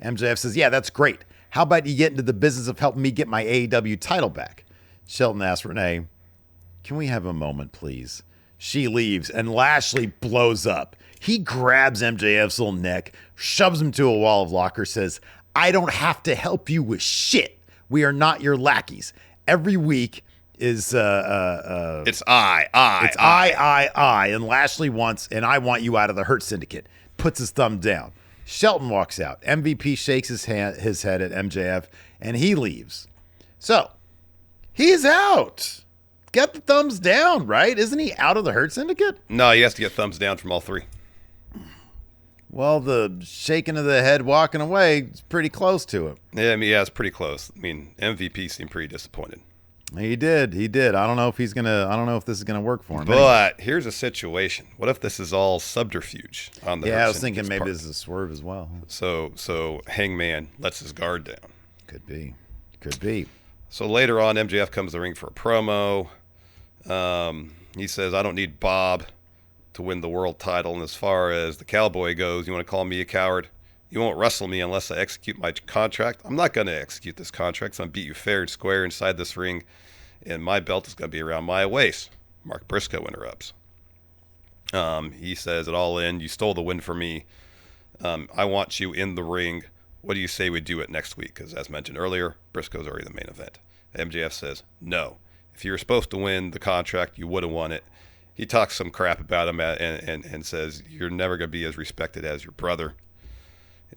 MJF says, yeah, that's great. How about you get into the business of helping me get my AEW title back? Shelton asks Renee, can we have a moment, please? She leaves, and Lashley blows up. He grabs MJF's little neck, shoves him to a wall of locker, says, I don't have to help you with shit. We are not your lackeys. Every week is it's I. And Lashley wants, and I want you out of the Hurt Syndicate. Puts his thumb down. Shelton walks out. MVP shakes his head at MJF, and he leaves. So, he's out. Got the thumbs down, right? Isn't he out of the Hurt Syndicate? No, he has to get thumbs down from all three. Well, the shaking of the head walking away is pretty close to it. Yeah, it's pretty close. I mean, MVP seemed pretty disappointed. He did. I don't know if this is gonna work for him. But here's a situation. What if this is all subterfuge on the Hurt I was thinking Syndicate's maybe part? this is a Swerve as well. So Hangman lets his guard down. Could be. So later on, MJF comes to the ring for a promo. He says, I don't need Bob to win the world title. And as far as the Cowboy goes, you want to call me a coward? You won't wrestle me unless I execute my contract. I'm not going to execute this contract. So I'm going to beat you fair and square inside this ring. And my belt is going to be around my waist. Mark Briscoe interrupts. He says it all in. You stole the win for me. I want you in the ring what do you say we do it next week? Because as mentioned earlier, Briscoe's already the main event. MJF says, no. If you were supposed to win the contract, you would have won it. He talks some crap about him and says, you're never going to be as respected as your brother.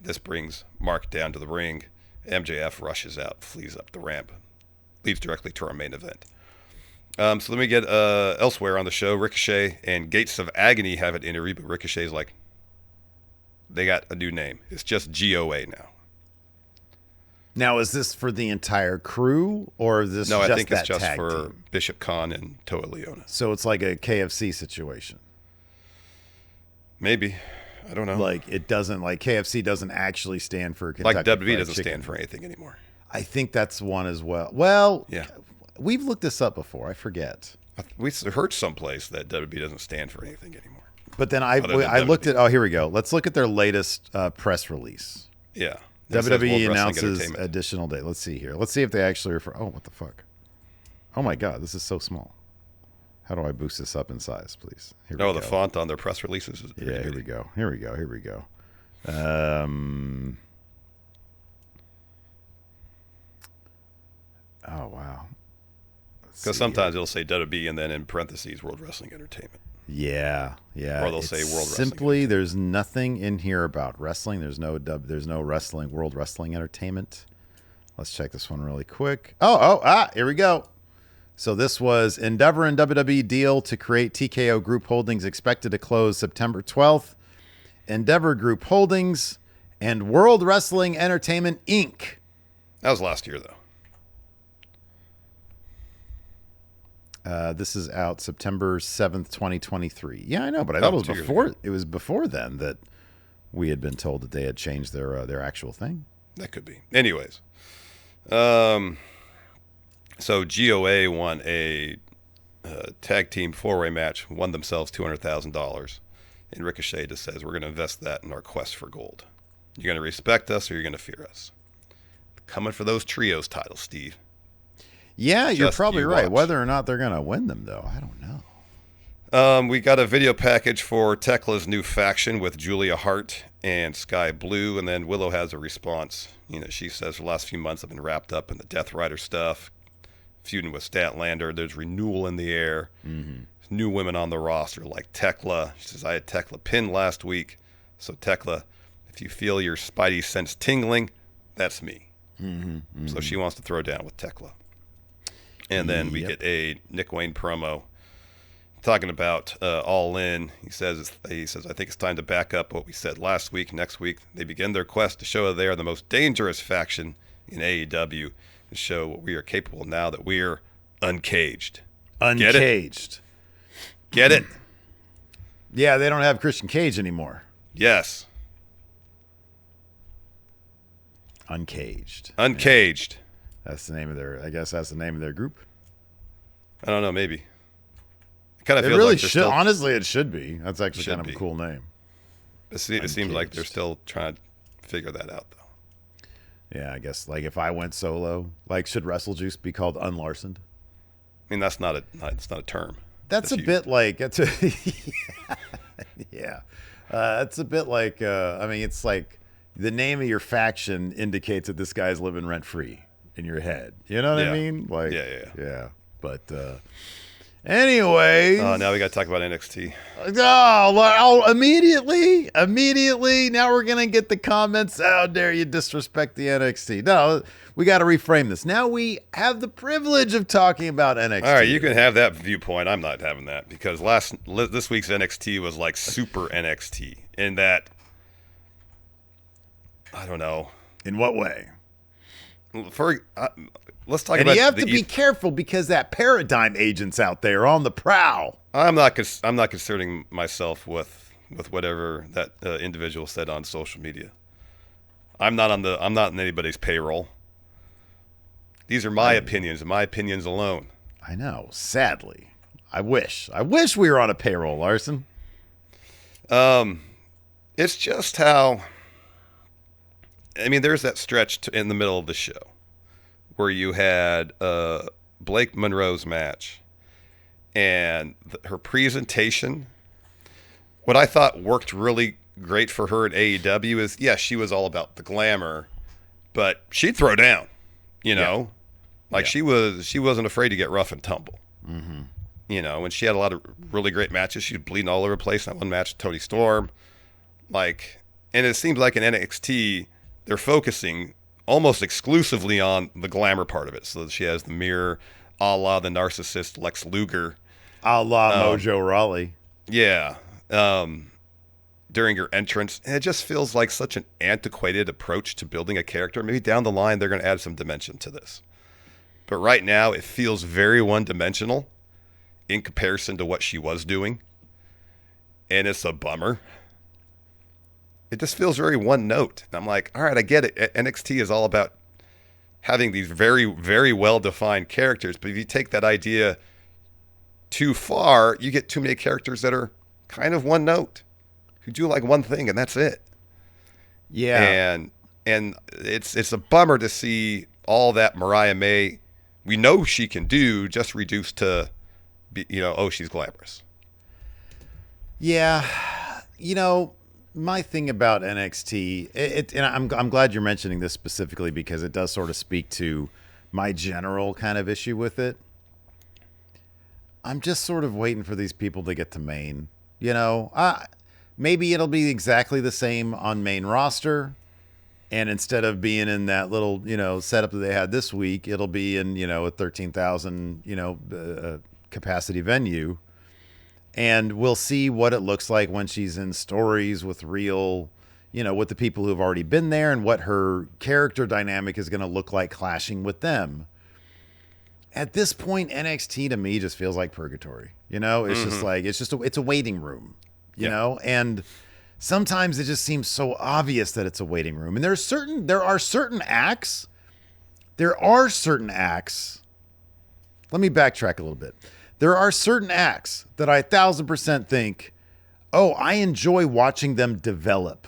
This brings Mark down to the ring. MJF rushes out, flees up the ramp, leads directly to our main event. So let me get elsewhere on the show. Ricochet and Gates of Agony have an interview, but Ricochet's like, they got a new name. It's just GOA now. Now, is this for the entire crew, or is this No, just I think that it's just tag for team? Bishop Khan and Toa Leona. So it's like a KFC situation. Maybe. I don't know. Like it doesn't, like KFC doesn't actually stand for Kentucky Like WWE Fried doesn't Chicken. stand for anything anymore. I think that's one as well. Well, Yeah. we've looked this up before. I forget. We heard someplace that WWE doesn't stand for anything anymore. But then Other than I looked WWE. at, oh, here we go. Let's look at their latest press release. Yeah. It says World WWE Wrestling announces Entertainment. additional date. Let's see here. Let's see if they actually refer. Oh, what the fuck? Oh my God, this is so small. How do I boost this up in size, please? Here we Oh, go. the font on their press releases is pretty Yeah, here bitty. we go. Here we go. Here we go. Oh wow. Because sometimes it'll say WWE and then in parentheses World Wrestling Entertainment. Yeah. Or they'll say World Wrestling Simply, there's nothing in here about wrestling. There's no wrestling, World Wrestling Entertainment. Let's check this one really quick. Here we go. So this was Endeavor and WWE deal to create TKO Group Holdings expected to close September 12th. Endeavor Group Holdings and World Wrestling Entertainment, Inc. That was last year, though. This is out September 7th, 2023. Yeah, I know, but I thought it was 2 years before. ago. It was before then that we had been told that they had changed their actual thing. That could be. Anyways. So GOA won a tag team four-way match, won themselves $200,000. And Ricochet just says, we're going to invest that in our quest for gold. You're going to respect us or you're going to fear us. Coming for those trios titles, Steve. Yeah, you're Just probably you right. watch. Whether or not they're going to win them, though, I don't know. We got a video package for Tekla's new faction with Julia Hart and Sky Blue, and then Willow has a response. You know, she says the last few months have been wrapped up in the Death Rider stuff, feuding with Statlander. There's renewal in the air. Mm-hmm. New women on the roster like Tekla. She says, I had Tekla pinned last week. So Tekla, if you feel your spidey sense tingling, that's me. Mm-hmm, mm-hmm. So she wants to throw down with Tekla. And then we get a Nick Wayne promo talking about All In. He says, I think it's time to back up what we said last week. Next week, they begin their quest to show they are the most dangerous faction in AEW and show what we are capable now that we are uncaged. Uncaged. Get it? Yeah, they don't have Christian Cage anymore. Yes. Uncaged. Uncaged. That's the name of their. I guess that's the name of their group. I don't know. Maybe. It kind of It feels really like they're should. still. Honestly, it should be. That's actually Should kind of be. a cool name. It seems like they're Uncaged. still trying to figure that out, though. Yeah, I guess like if I went solo, like should Wrestle Juice be called Unlarsoned? I mean, that's not a term. That's a used. bit like that's a yeah. It's a bit like I mean, it's like the name of your faction indicates that this guy's living rent free in your head. You know what I Yeah. mean? Like Yeah. But anyways, Now we got to talk about NXT. immediately. Now we're gonna get the comments. How dare you disrespect the NXT? No, we got to reframe this. Now we have the privilege of talking about NXT. All right, you can have that viewpoint. I'm not having that because this week's NXT was like super NXT in that I don't know. In what way? Let's talk And about. you have to be careful because that Paradigm agent's out there on the prowl. I'm not concerning myself with whatever that individual said on social media. I'm not on anybody's payroll. These are my opinions and my opinions alone. I know. Sadly, I wish we were on a payroll, Larson. It's just how. I mean, there's that stretch in the middle of the show where you had Blake Monroe's match and her presentation. What I thought worked really great for her at AEW is, yes, she was all about the glamour, but she'd throw down, you know, like she wasn't afraid to get rough and tumble. Mm-hmm. You know, and she had a lot of really great matches. She was bleeding all over the place. That one match, Toni Storm, like, and it seems like in NXT they're focusing almost exclusively on the glamour part of it. So she has the mirror, a la the narcissist Lex Luger, a la Mojo Rawley. Yeah. During her entrance, and it just feels like such an antiquated approach to building a character. Maybe down the line they're going to add some dimension to this, but right now it feels very one-dimensional in comparison to what she was doing, and it's a bummer. It just feels very one note. And I'm like, all right, I get it. NXT is all about having these very, very well-defined characters, but if you take that idea too far, you get too many characters that are kind of one note, who do like one thing, and that's it. Yeah. And it's a bummer to see all that Mariah May, we know she can do, just reduced to, she's glamorous. Yeah. You know, my thing about NXT, and I'm glad you're mentioning this specifically because it does sort of speak to my general kind of issue with it. I'm just sort of waiting for these people to get to main. You know, maybe it'll be exactly the same on main roster. And instead of being in that little, setup that they had this week, it'll be in, a 13,000, capacity venue. And we'll see what it looks like when she's in stories with real, with the people who've already been there and what her character dynamic is going to look like clashing with them. At this point, NXT to me just feels like purgatory. It's just like, it's a waiting room, you know, and sometimes it just seems so obvious that it's a waiting room. And there are certain acts. Let me backtrack a little bit. There are certain acts that I 1,000% think, I enjoy watching them develop.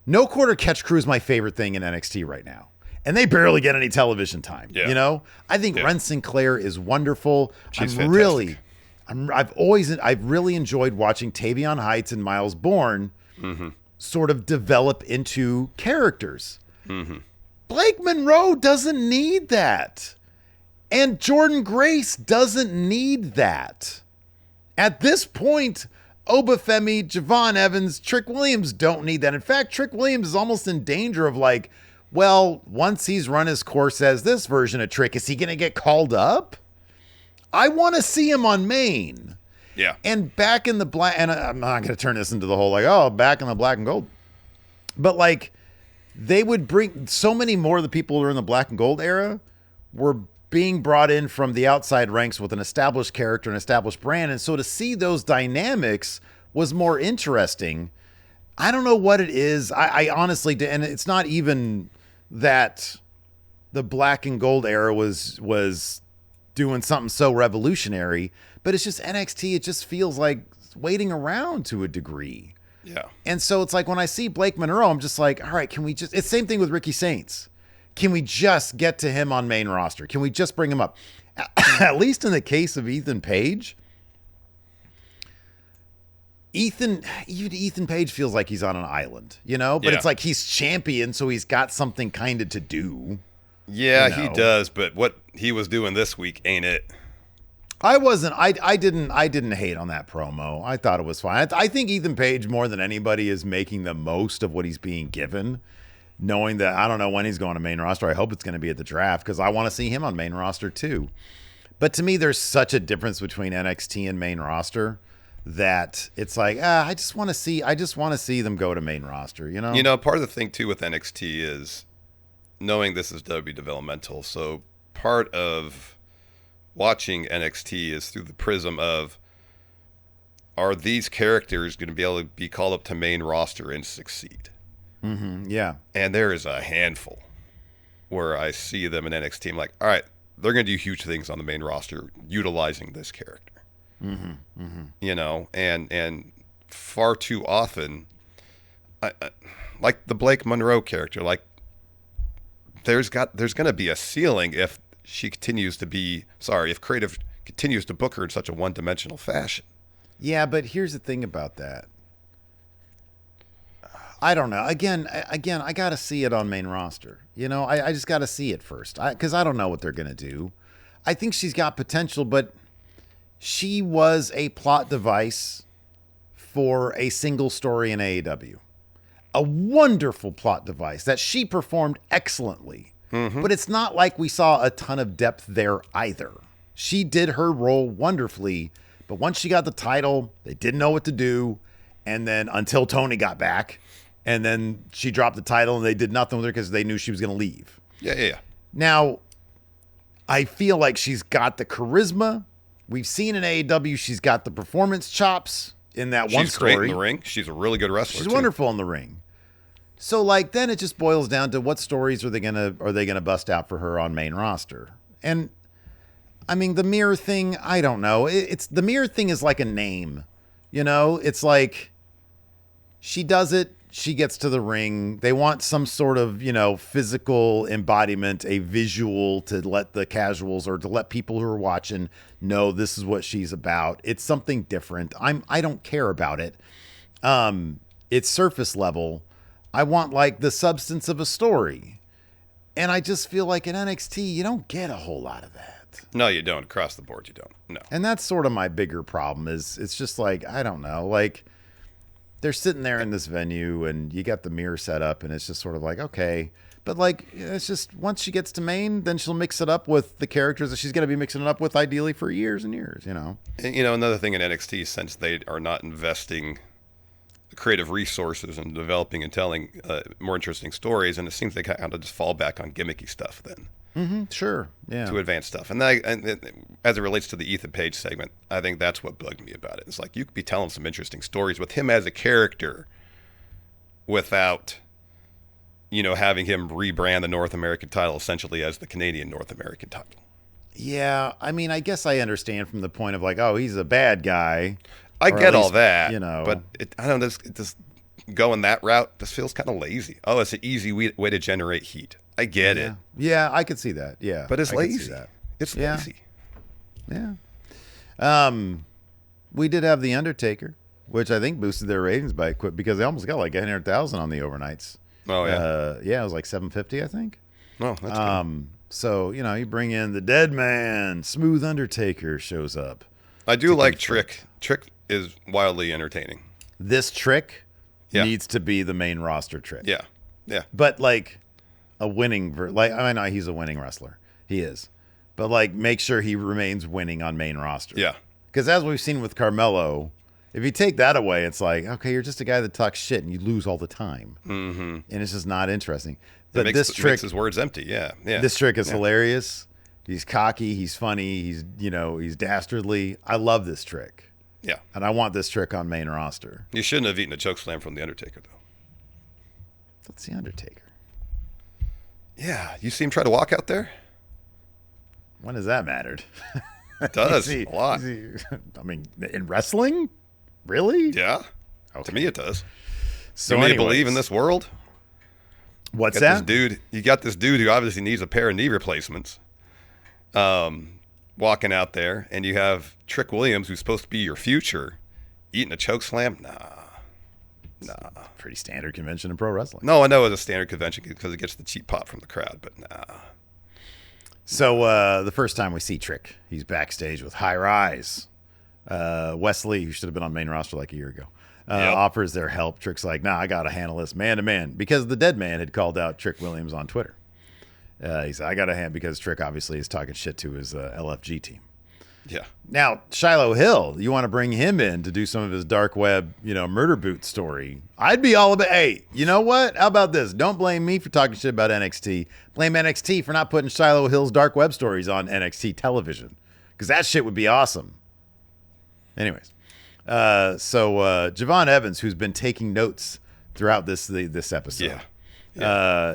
No Quarter Catch Crew is my favorite thing in NXT right now. And they barely get any television time. Yeah. I think Ren Sinclair is wonderful. She's fantastic. I've really enjoyed watching Tavion Heights and Miles Bourne sort of develop into characters. Mm-hmm. Blake Monroe doesn't need that. And Jordan Grace doesn't need that. At this point, Obafemi, Javon Evans, Trick Williams don't need that. In fact, Trick Williams is almost in danger of once he's run his course as this version of Trick, is he going to get called up? I want to see him on main. Yeah. And back in the black, and I'm not going to turn this into the whole back in the black and gold. But they would bring so many more of the people who are in the black and gold era were being brought in from the outside ranks with an established character, an established brand. And so to see those dynamics was more interesting. I don't know what it is. I honestly, and it's not even that the black and gold era was doing something so revolutionary, but it's just NXT. It just feels like waiting around to a degree. Yeah. And so it's like when I see Blake Monroe, I'm just like, all right, can we just, it's the same thing with Ricky Saints. Can we just get to him on main roster? Can we just bring him up? At least in the case of Ethan Page, Ethan Page feels like he's on an island, but it's like he's champion, so he's got something kind of to do. Yeah, he does, but what he was doing this week ain't it. I didn't hate on that promo. I thought it was fine. I think Ethan Page more than anybody is making the most of what he's being given, knowing that I don't know when he's going to main roster. I hope it's going to be at the draft because I want to see him on main roster too. But to me, there's such a difference between NXT and main roster that it's like, I just want to see them go to main roster, Part of the thing too with NXT is knowing this is W developmental. So part of watching NXT is through the prism of, are these characters going to be able to be called up to main roster and succeed? Mm-hmm, yeah. And there is a handful where I see them in NXT. I'm like, all right, they're going to do huge things on the main roster utilizing this character. Mm-hmm, mm-hmm. And far too often, like the Blake Monroe character, there's going to be a ceiling if creative continues to book her in such a one-dimensional fashion. Yeah, but here's the thing about that. I don't know. Again, I got to see it on main roster. You know, I just got to see it first because I don't know what they're going to do. I think she's got potential, but she was a plot device for a single story in AEW. A wonderful plot device that she performed excellently. Mm-hmm. But it's not like we saw a ton of depth there either. She did her role wonderfully, but once she got the title, they didn't know what to do. And then until Tony got back, and then she dropped the title and they did nothing with her because they knew she was going to leave. Yeah. Now, I feel like she's got the charisma. We've seen in AEW, she's got the performance chops in that one story. She's great in the ring. She's a really good wrestler. She's wonderful in the ring. So, like, then it just boils down to what stories are they gonna bust out for her on main roster? And I mean, the mirror thing, I don't know. It's the mirror thing is like a name, you know. It's like she does it. She gets to the ring. They want some sort of, you know, physical embodiment, a visual to let the casuals or to let people who are watching know this is what she's about. It's something different. I don't care about it. It's surface level. I want like the substance of a story. And I just feel like in NXT, you don't get a whole lot of that. No, you don't. Across the board, you don't. No. And that's sort of my bigger problem is it's just like, I don't know, like they're sitting there in this venue and you got the mirror set up and it's just sort of like, okay. But like, it's just once she gets to main, then she'll mix it up with the characters that she's going to be mixing it up with ideally for years and years, you know? And, you know, another thing in NXT, since they are not investing creative resources and developing and telling more interesting stories, and it seems they kind of just fall back on gimmicky stuff then. Mm-hmm, sure, yeah. To advance stuff. And as it relates to the Ethan Page segment, I think that's what bugged me about it. It's like you could be telling some interesting stories with him as a character without, you know, having him rebrand the North American title essentially as the Canadian North American title. Yeah, I mean, I guess I understand from the point of like, oh, he's a bad guy. I get all that, you know, but I don't know, just going that route, this feels kind of lazy. Oh, it's an easy way to generate heat. I get it. Yeah, I could see that. Yeah. But it's lazy. It's lazy. Yeah. We did have The Undertaker, which I think boosted their ratings by quick because they almost got like 100,000 on the overnights. Oh, yeah. Yeah, it was like 750, I think. Oh, that's good. So, you know, you bring in the dead man, Smooth Undertaker shows up. I do like Trick. Trick is wildly entertaining. This Trick needs to be the main roster Trick. Yeah. Yeah. But like a winning, like, I know he's a winning wrestler. He is. But like, make sure he remains winning on main roster. Yeah. Because as we've seen with Carmelo, if you take that away, it's like, okay, you're just a guy that talks shit and you lose all the time. Mm-hmm. And it's just not interesting. But this Trick makes his words empty. Yeah. Yeah. This Trick is hilarious. He's cocky. He's funny. He's, you know, he's dastardly. I love this Trick. Yeah. And I want this Trick on main roster. You shouldn't have eaten a chokeslam from The Undertaker, though. That's The Undertaker. Yeah. You see him try to walk out there? When has that mattered? It does. A lot. I mean, in wrestling? Really? Yeah. Okay. To me, it does. So you may believe in this world? What's that? You got this dude who obviously needs a pair of knee replacements. Walking out there, and you have Trick Williams, who's supposed to be your future, eating a chokeslam. Nah. Pretty standard convention in pro wrestling. No, I know it's a standard convention because it gets the cheap pop from the crowd, but nah. So the first time we see Trick, he's backstage with High Rise. Wesley, who should have been on main roster like a year ago, offers their help. Trick's like, nah, I got to handle this man to man because the dead man had called out Trick Williams on Twitter. He said, I got a hand because Trick obviously is talking shit to his LFG team. Yeah. Now, Shiloh Hill, you want to bring him in to do some of his dark web, you know, murder boot story. I'd be all about, hey, you know what? How about this? Don't blame me for talking shit about NXT. Blame NXT for not putting Shiloh Hill's dark web stories on NXT television because that shit would be awesome. Anyways, so Javon Evans, who's been taking notes throughout this episode,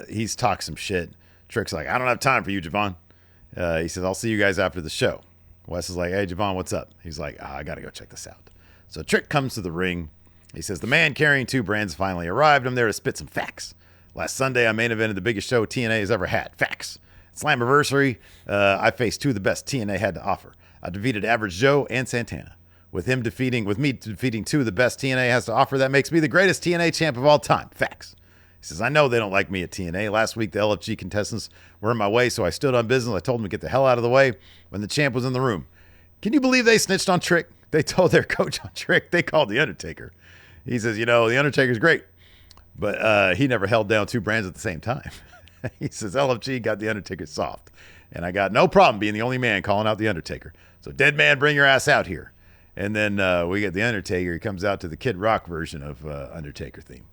he's talked some shit. Trick's like, I don't have time for you, Javon. He says, I'll see you guys after the show. Wes is like, hey, Javon, what's up? He's like, I got to go check this out. So Trick comes to the ring. He says, the man carrying two brands finally arrived. I'm there to spit some facts. Last Sunday, I main evented the biggest show TNA has ever had. Facts. Slammiversary, I faced two of the best TNA had to offer. I defeated Average Joe and Santana. With me defeating 2 of the best TNA has to offer, that makes me the greatest TNA champ of all time. Facts. He says, I know they don't like me at TNA. Last week, the LFG contestants were in my way, so I stood on business. I told them to get the hell out of the way when the champ was in the room. Can you believe they snitched on Trick? They told their coach on Trick. They called The Undertaker. He says, The Undertaker's great, but he never held down 2 brands at the same time. He says, LFG got The Undertaker soft, and I got no problem being the only man calling out The Undertaker. So, dead man, bring your ass out here. And then we get The Undertaker. He comes out to the Kid Rock version of Undertaker theme.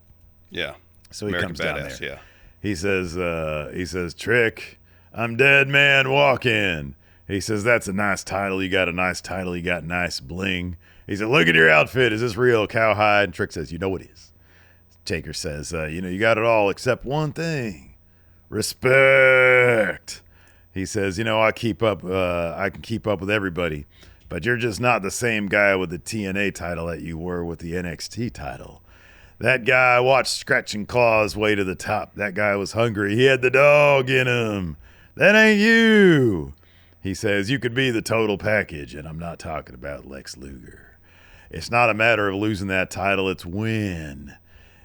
Yeah. So he American comes down Badass, there. Yeah. He says, Trick, I'm dead man walking. He says, that's a nice title. You got a nice title. You got nice bling. He said, look at your outfit. Is this real cowhide? And Trick says, you know it is. Taker says, you got it all except one thing. Respect. He says, I can keep up with everybody, but you're just not the same guy with the TNA title that you were with the NXT title. That guy watched scratch and claw his way to the top. That guy was hungry. He had the dog in him. That ain't you. He says, you could be the total package, and I'm not talking about Lex Luger. It's not a matter of losing that title, it's win.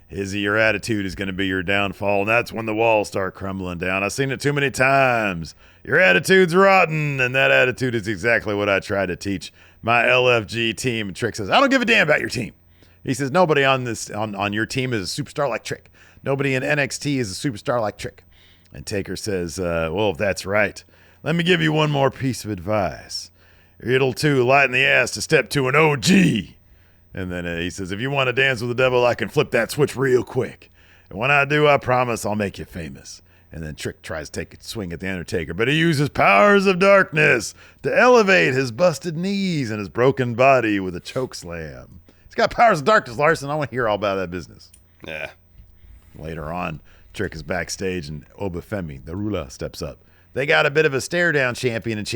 Your attitude is going to be your downfall, and that's when the walls start crumbling down. I've seen it too many times. Your attitude's rotten, and that attitude is exactly what I try to teach my LFG team. And Trick says, I don't give a damn about your team. He says, nobody on your team is a superstar like Trick. Nobody in NXT is a superstar like Trick. And Taker says, well, if that's right, let me give you one more piece of advice. It'll, too, lighten the ass to step to an OG. And then he says, if you want to dance with the devil, I can flip that switch real quick. And when I do, I promise I'll make you famous. And then Trick tries to take a swing at The Undertaker, but he uses powers of darkness to elevate his busted knees and his broken body with a choke slam. He's got powers of darkness, Larson. I want to hear all about that business. Yeah. Later on, Trick is backstage, and Obafemi, the ruler, steps up. They got a bit of a stare down, champion, and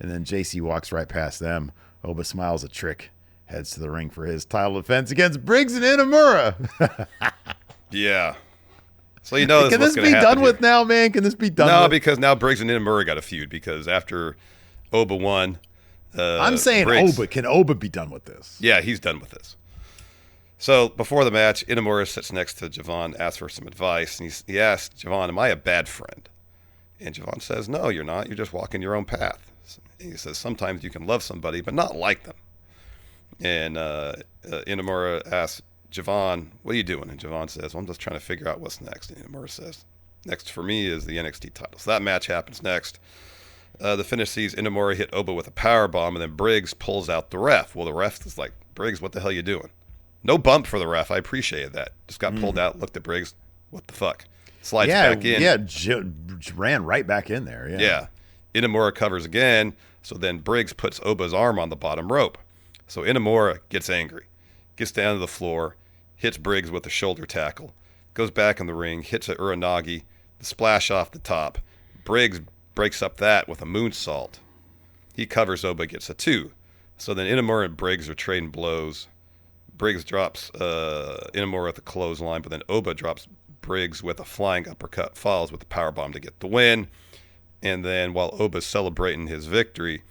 then JC walks right past them. Oba smiles at Trick, heads to the ring for his title defense against Briggs and Inamura. Yeah. So this is Can what's this going to be happen done with here. now, man? Can this be done with? No, because now Briggs and Inamura got a feud because after Oba won, I'm saying Briggs, Oba. Can Oba be done with this? Yeah, he's done with this. So before the match, Inamura sits next to Javon, asks for some advice, and he asks Javon, am I a bad friend? And Javon says, no, you're not. You're just walking your own path. And he says, sometimes you can love somebody, but not like them. And Inamura asks Javon, what are you doing? And Javon says, well, I'm just trying to figure out what's next. And Inamura says, next for me is the NXT title. So that match happens next. The finish sees Inamura hit Oba with a power bomb, and then Briggs pulls out the ref. Well, the ref is like, Briggs, what the hell are you doing? No bump for the ref. I appreciated that. Just got pulled out, looked at Briggs. What the fuck? Slides back in. Yeah, ran right back in there. Yeah. Inamura covers again, so then Briggs puts Oba's arm on the bottom rope. So Inamura gets angry, gets down to the floor, hits Briggs with a shoulder tackle, goes back in the ring, hits a Uranagi, the splash off the top. Briggs breaks up that with a moonsault. He covers Oba, gets a 2. So then Inamura and Briggs are trading blows. Briggs drops Inamura at the clothesline, but then Oba drops Briggs with a flying uppercut, follows with a powerbomb to get the win. And then while Oba's celebrating his victory,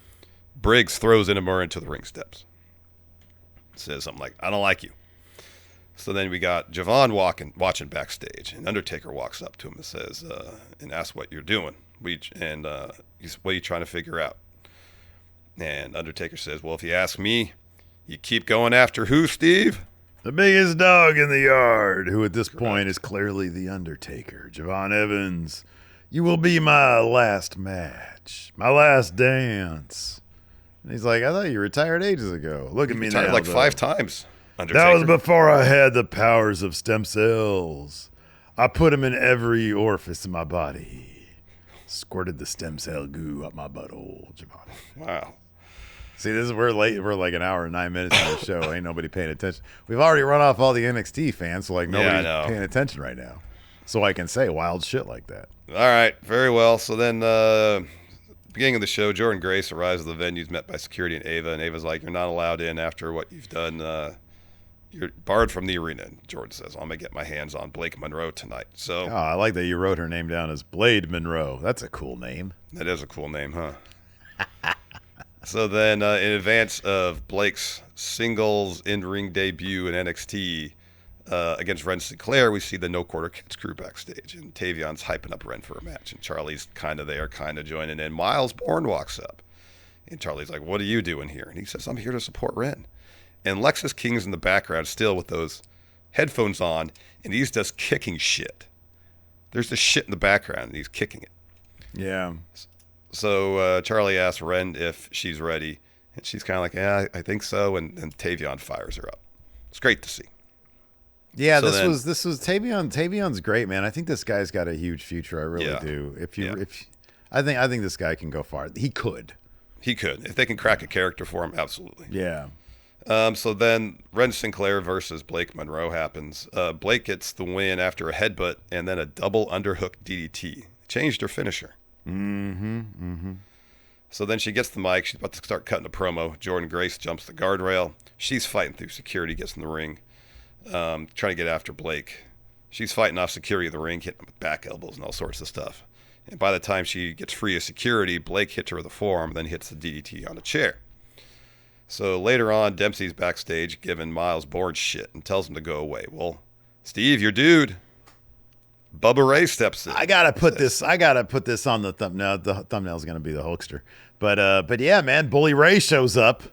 Briggs throws Inamura into the ring steps. Says something like, I don't like you. So then we got Javon watching backstage, and Undertaker walks up to him and says, and asks what you're doing. What are you trying to figure out? And Undertaker says, well, if you ask me, you keep going after who, Steve? The biggest dog in the yard, who at this point is clearly the Undertaker. Javon Evans, you will be my last match, my last dance. And he's like, I thought you retired ages ago. Look at me now. Like 5 times, Undertaker. That was before I had the powers of stem cells. I put them in every orifice in my body. Squirted the stem cell goo up my butthole, Javon. Wow. See, we're late. We're like an hour and 9 minutes on the show. Ain't nobody paying attention. We've already run off all the NXT fans, so like nobody's paying attention right now. So I can say wild shit like that. All right, very well. So then, beginning of the show, Jordan Grace arrives at the venue, is met by security and Ava's like, "You're not allowed in after what you've done. You're barred from the arena." And Jordan says, "I'm gonna get my hands on Blake Monroe tonight." So, I like that you wrote her name down as Blade Monroe. That's a cool name. That is a cool name, huh? So then, in advance of Blake's singles in-ring debut in NXT against Ren Sinclair, we see the No Quarter Catch crew backstage, and Tavion's hyping up Ren for a match, and Charlie's kind of there, kind of joining in. Miles Bourne walks up, and Charlie's like, "What are you doing here?" And he says, "I'm here to support Ren." And Lexus King's in the background still with those headphones on, and he's just kicking shit. There's this shit in the background, and he's kicking it. Yeah. So Charlie asks Ren if she's ready, and she's kind of like, "Yeah, I think so." And Tavion fires her up. It's great to see. Yeah, so this was Tavion. Tavion's great, man. I think this guy's got a huge future. I really do. I think this guy can go far. He could. If they can crack a character for him, absolutely. Yeah. So then Ren Sinclair versus Blake Monroe happens. Blake gets the win after a headbutt and then a double underhook DDT. Changed her finisher. So then she gets the mic. She's about to start cutting a promo. Jordan Grace jumps the guardrail. She's fighting through security, gets in the ring, trying to get after Blake. She's fighting off security in the ring, hitting him with back elbows and all sorts of stuff. And by the time she gets free of security, Blake hits her with a forearm, then hits the DDT on a chair. So later on, Dempsey's backstage giving Miles Bourne shit and tells him to go away. Well, Steve, your dude, Bubba Ray steps in. I gotta put this on the thumbnail. The thumbnail's gonna be the Hulkster. But yeah, man, Bully Ray shows up.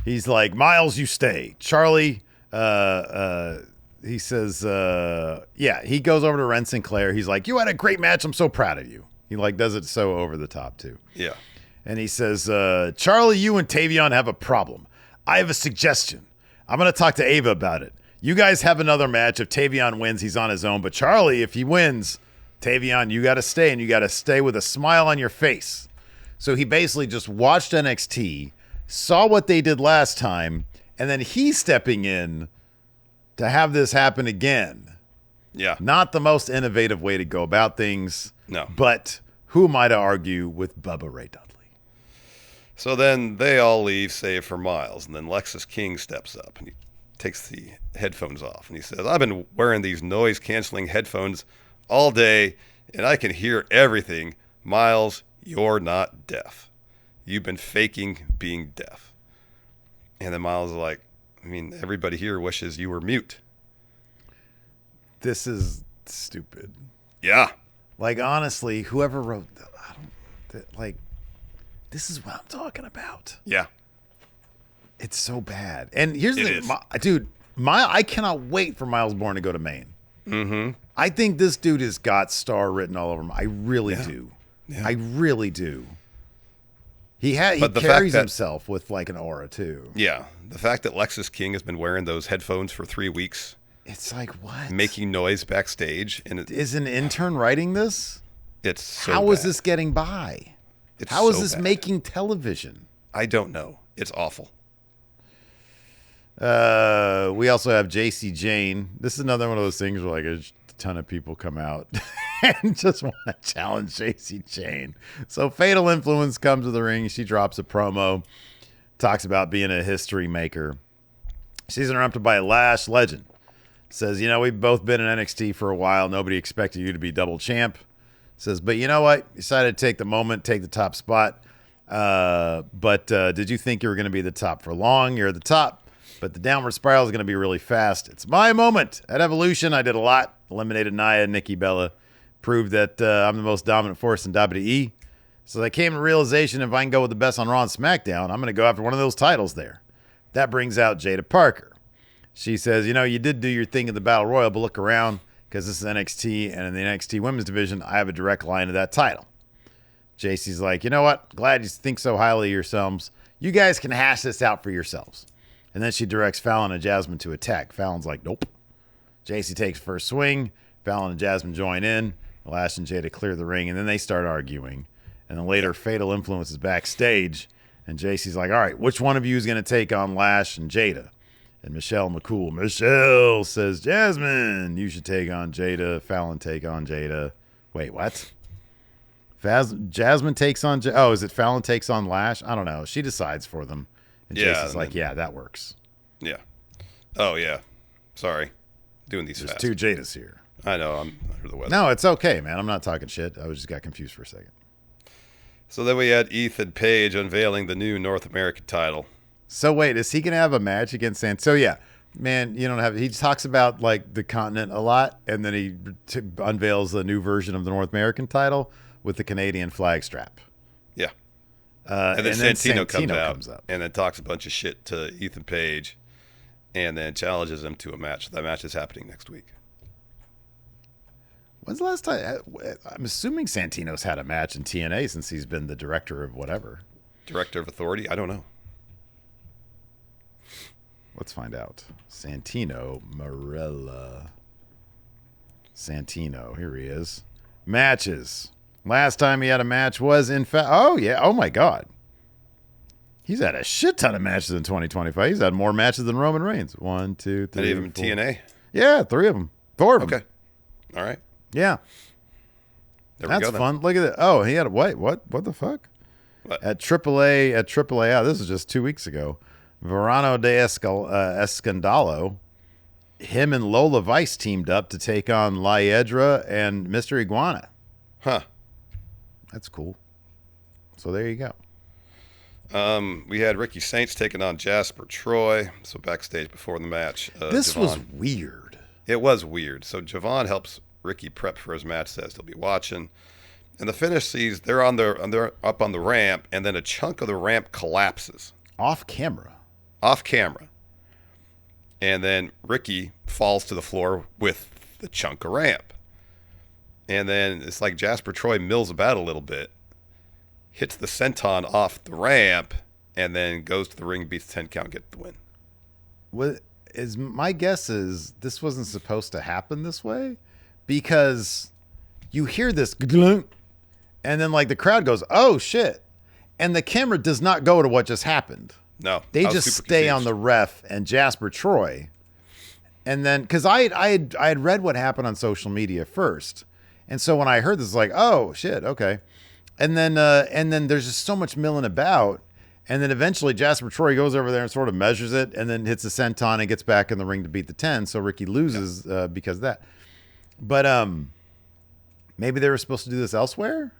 He's like, "Miles, you stay." Charlie, he says, he goes over to Ren Sinclair. He's like, "You had a great match. I'm so proud of you." He like does it so over the top too. Yeah. And he says, "Charlie, you and Tavion have a problem. I have a suggestion. I'm going to talk to Ava about it. You guys have another match. If Tavion wins, he's on his own. But Charlie, if he wins, Tavion, you got to stay, and you got to stay with a smile on your face." So he basically just watched NXT, saw what they did last time, and then he's stepping in to have this happen again. Yeah. Not the most innovative way to go about things. No. But who am I to argue with Bubba Ray Dudley? So then they all leave, save for Miles. And then Lexus King steps up and he takes the headphones off. And he says, "I've been wearing these noise-canceling headphones all day, and I can hear everything. Miles, you're not deaf. You've been faking being deaf." And then Miles is like, "I mean, everybody here wishes you were mute." This is stupid. Yeah. Like, honestly, whoever wrote this is what I'm talking about. Yeah. It's so bad. And here's the thing, dude, I cannot wait for Miles Bourne to go to Maine. Mm-hmm. I think this dude has got star written all over him. I really do. Yeah. I really do. He carries himself with like an aura too. Yeah. The fact that Lexus King has been wearing those headphones for 3 weeks. It's like, what? Making noise backstage. And is an intern writing this? It's so How bad. is this getting by? How is this making television? I don't know. It's awful. We also have JC Jane. This is another one of those things where like a ton of people come out and just want to challenge JC Jane. So Fatal Influence comes to the ring. She drops a promo, talks about being a history maker. She's interrupted by Lash Legend. Says, "We've both been in NXT for a while. Nobody expected you to be double champ." Says, "But you know what? You decided to take the moment, take the top spot. But did you think you were going to be the top for long? You're at the top. But the downward spiral is going to be really fast. It's my moment. At Evolution, I did a lot. Eliminated Nia and Nikki Bella. Proved that I'm the most dominant force in WWE. So I came to the realization if I can go with the best on Raw and SmackDown, I'm going to go after one of those titles there." That brings out Jada Parker. She says, "You did do your thing in the Battle Royal, but look around, because this is NXT, and in the NXT Women's Division, I have a direct line to that title." JC's like, "You know what? Glad you think so highly of yourselves. You guys can hash this out for yourselves." And then she directs Fallon and Jasmine to attack. Fallon's like, "Nope." JC takes first swing. Fallon and Jasmine join in. Lash and Jada clear the ring, and then they start arguing. And then later, Fatal Influence is backstage, and JC's like, "All right, which one of you is going to take on Lash and Jada?" And Michelle says, "Jasmine, you should take on Jada." Fallon take on Jada. Wait, what? Jasmine takes on... is it Fallon takes on Lash? I don't know. She decides for them. And Jason's like, "Yeah, that works." Yeah. Oh, yeah. Sorry. Doing these There's fast. 2 Jadas here. I know. I'm under the weather. No, it's okay, man. I'm not talking shit. I just got confused for a second. So then we had Ethan Paige unveiling the new North American title. So wait, is he going to have a match against So yeah, man, you don't have. He talks about like the continent a lot, and then he unveils the new version of the North American title with the Canadian flag strap. Yeah. And then Santino comes out and then talks a bunch of shit to Ethan Paige and then challenges him to a match. That match is happening next week. When's the last time? I'm assuming Santino's had a match in TNA since he's been the director of whatever. Director of Authority? I don't know. Let's find out. Santino Marella. Santino, here he is. Matches. Last time he had a match was in fact. Oh yeah. Oh my God. He's had a shit ton of matches in 2025. He's had more matches than Roman Reigns. 1, 2, 3. Any of them TNA? Yeah, 3 of them. 4 of them. Okay. All right. Yeah. That's fun. Look at it. Oh, he had a wait. What the fuck? What? At AAA. Oh, this is just 2 weeks ago. Verano de Escandalo. Him and Lola Vice teamed up to take on La Hiedra and Mr. Iguana. Huh. That's cool. So there you go. We had Ricky Saints taking on Jasper Troy. So backstage before the match. This was weird. It was weird. So Javon helps Ricky prep for his match, says he'll be watching. And the finish sees they're up on the ramp, and then a chunk of the ramp collapses. Off camera. And then Ricky falls to the floor with the chunk of ramp. And then it's like Jasper Troy mills about a little bit, hits the senton off the ramp, and then goes to the ring, beats the 10 count, gets the win. My guess is this wasn't supposed to happen this way, because you hear this glunk, and then like the crowd goes, "Oh shit," and the camera does not go to what just happened. No, they just stay on the ref and Jasper Troy, and then because I had read what happened on social media first, and so when I heard this, like, oh shit, okay, and then there's just so much milling about. And then eventually Jasper Troy goes over there and sort of measures it and then hits the senton and gets back in the ring to beat the 10. So Ricky loses because of that. But maybe they were supposed to do this elsewhere?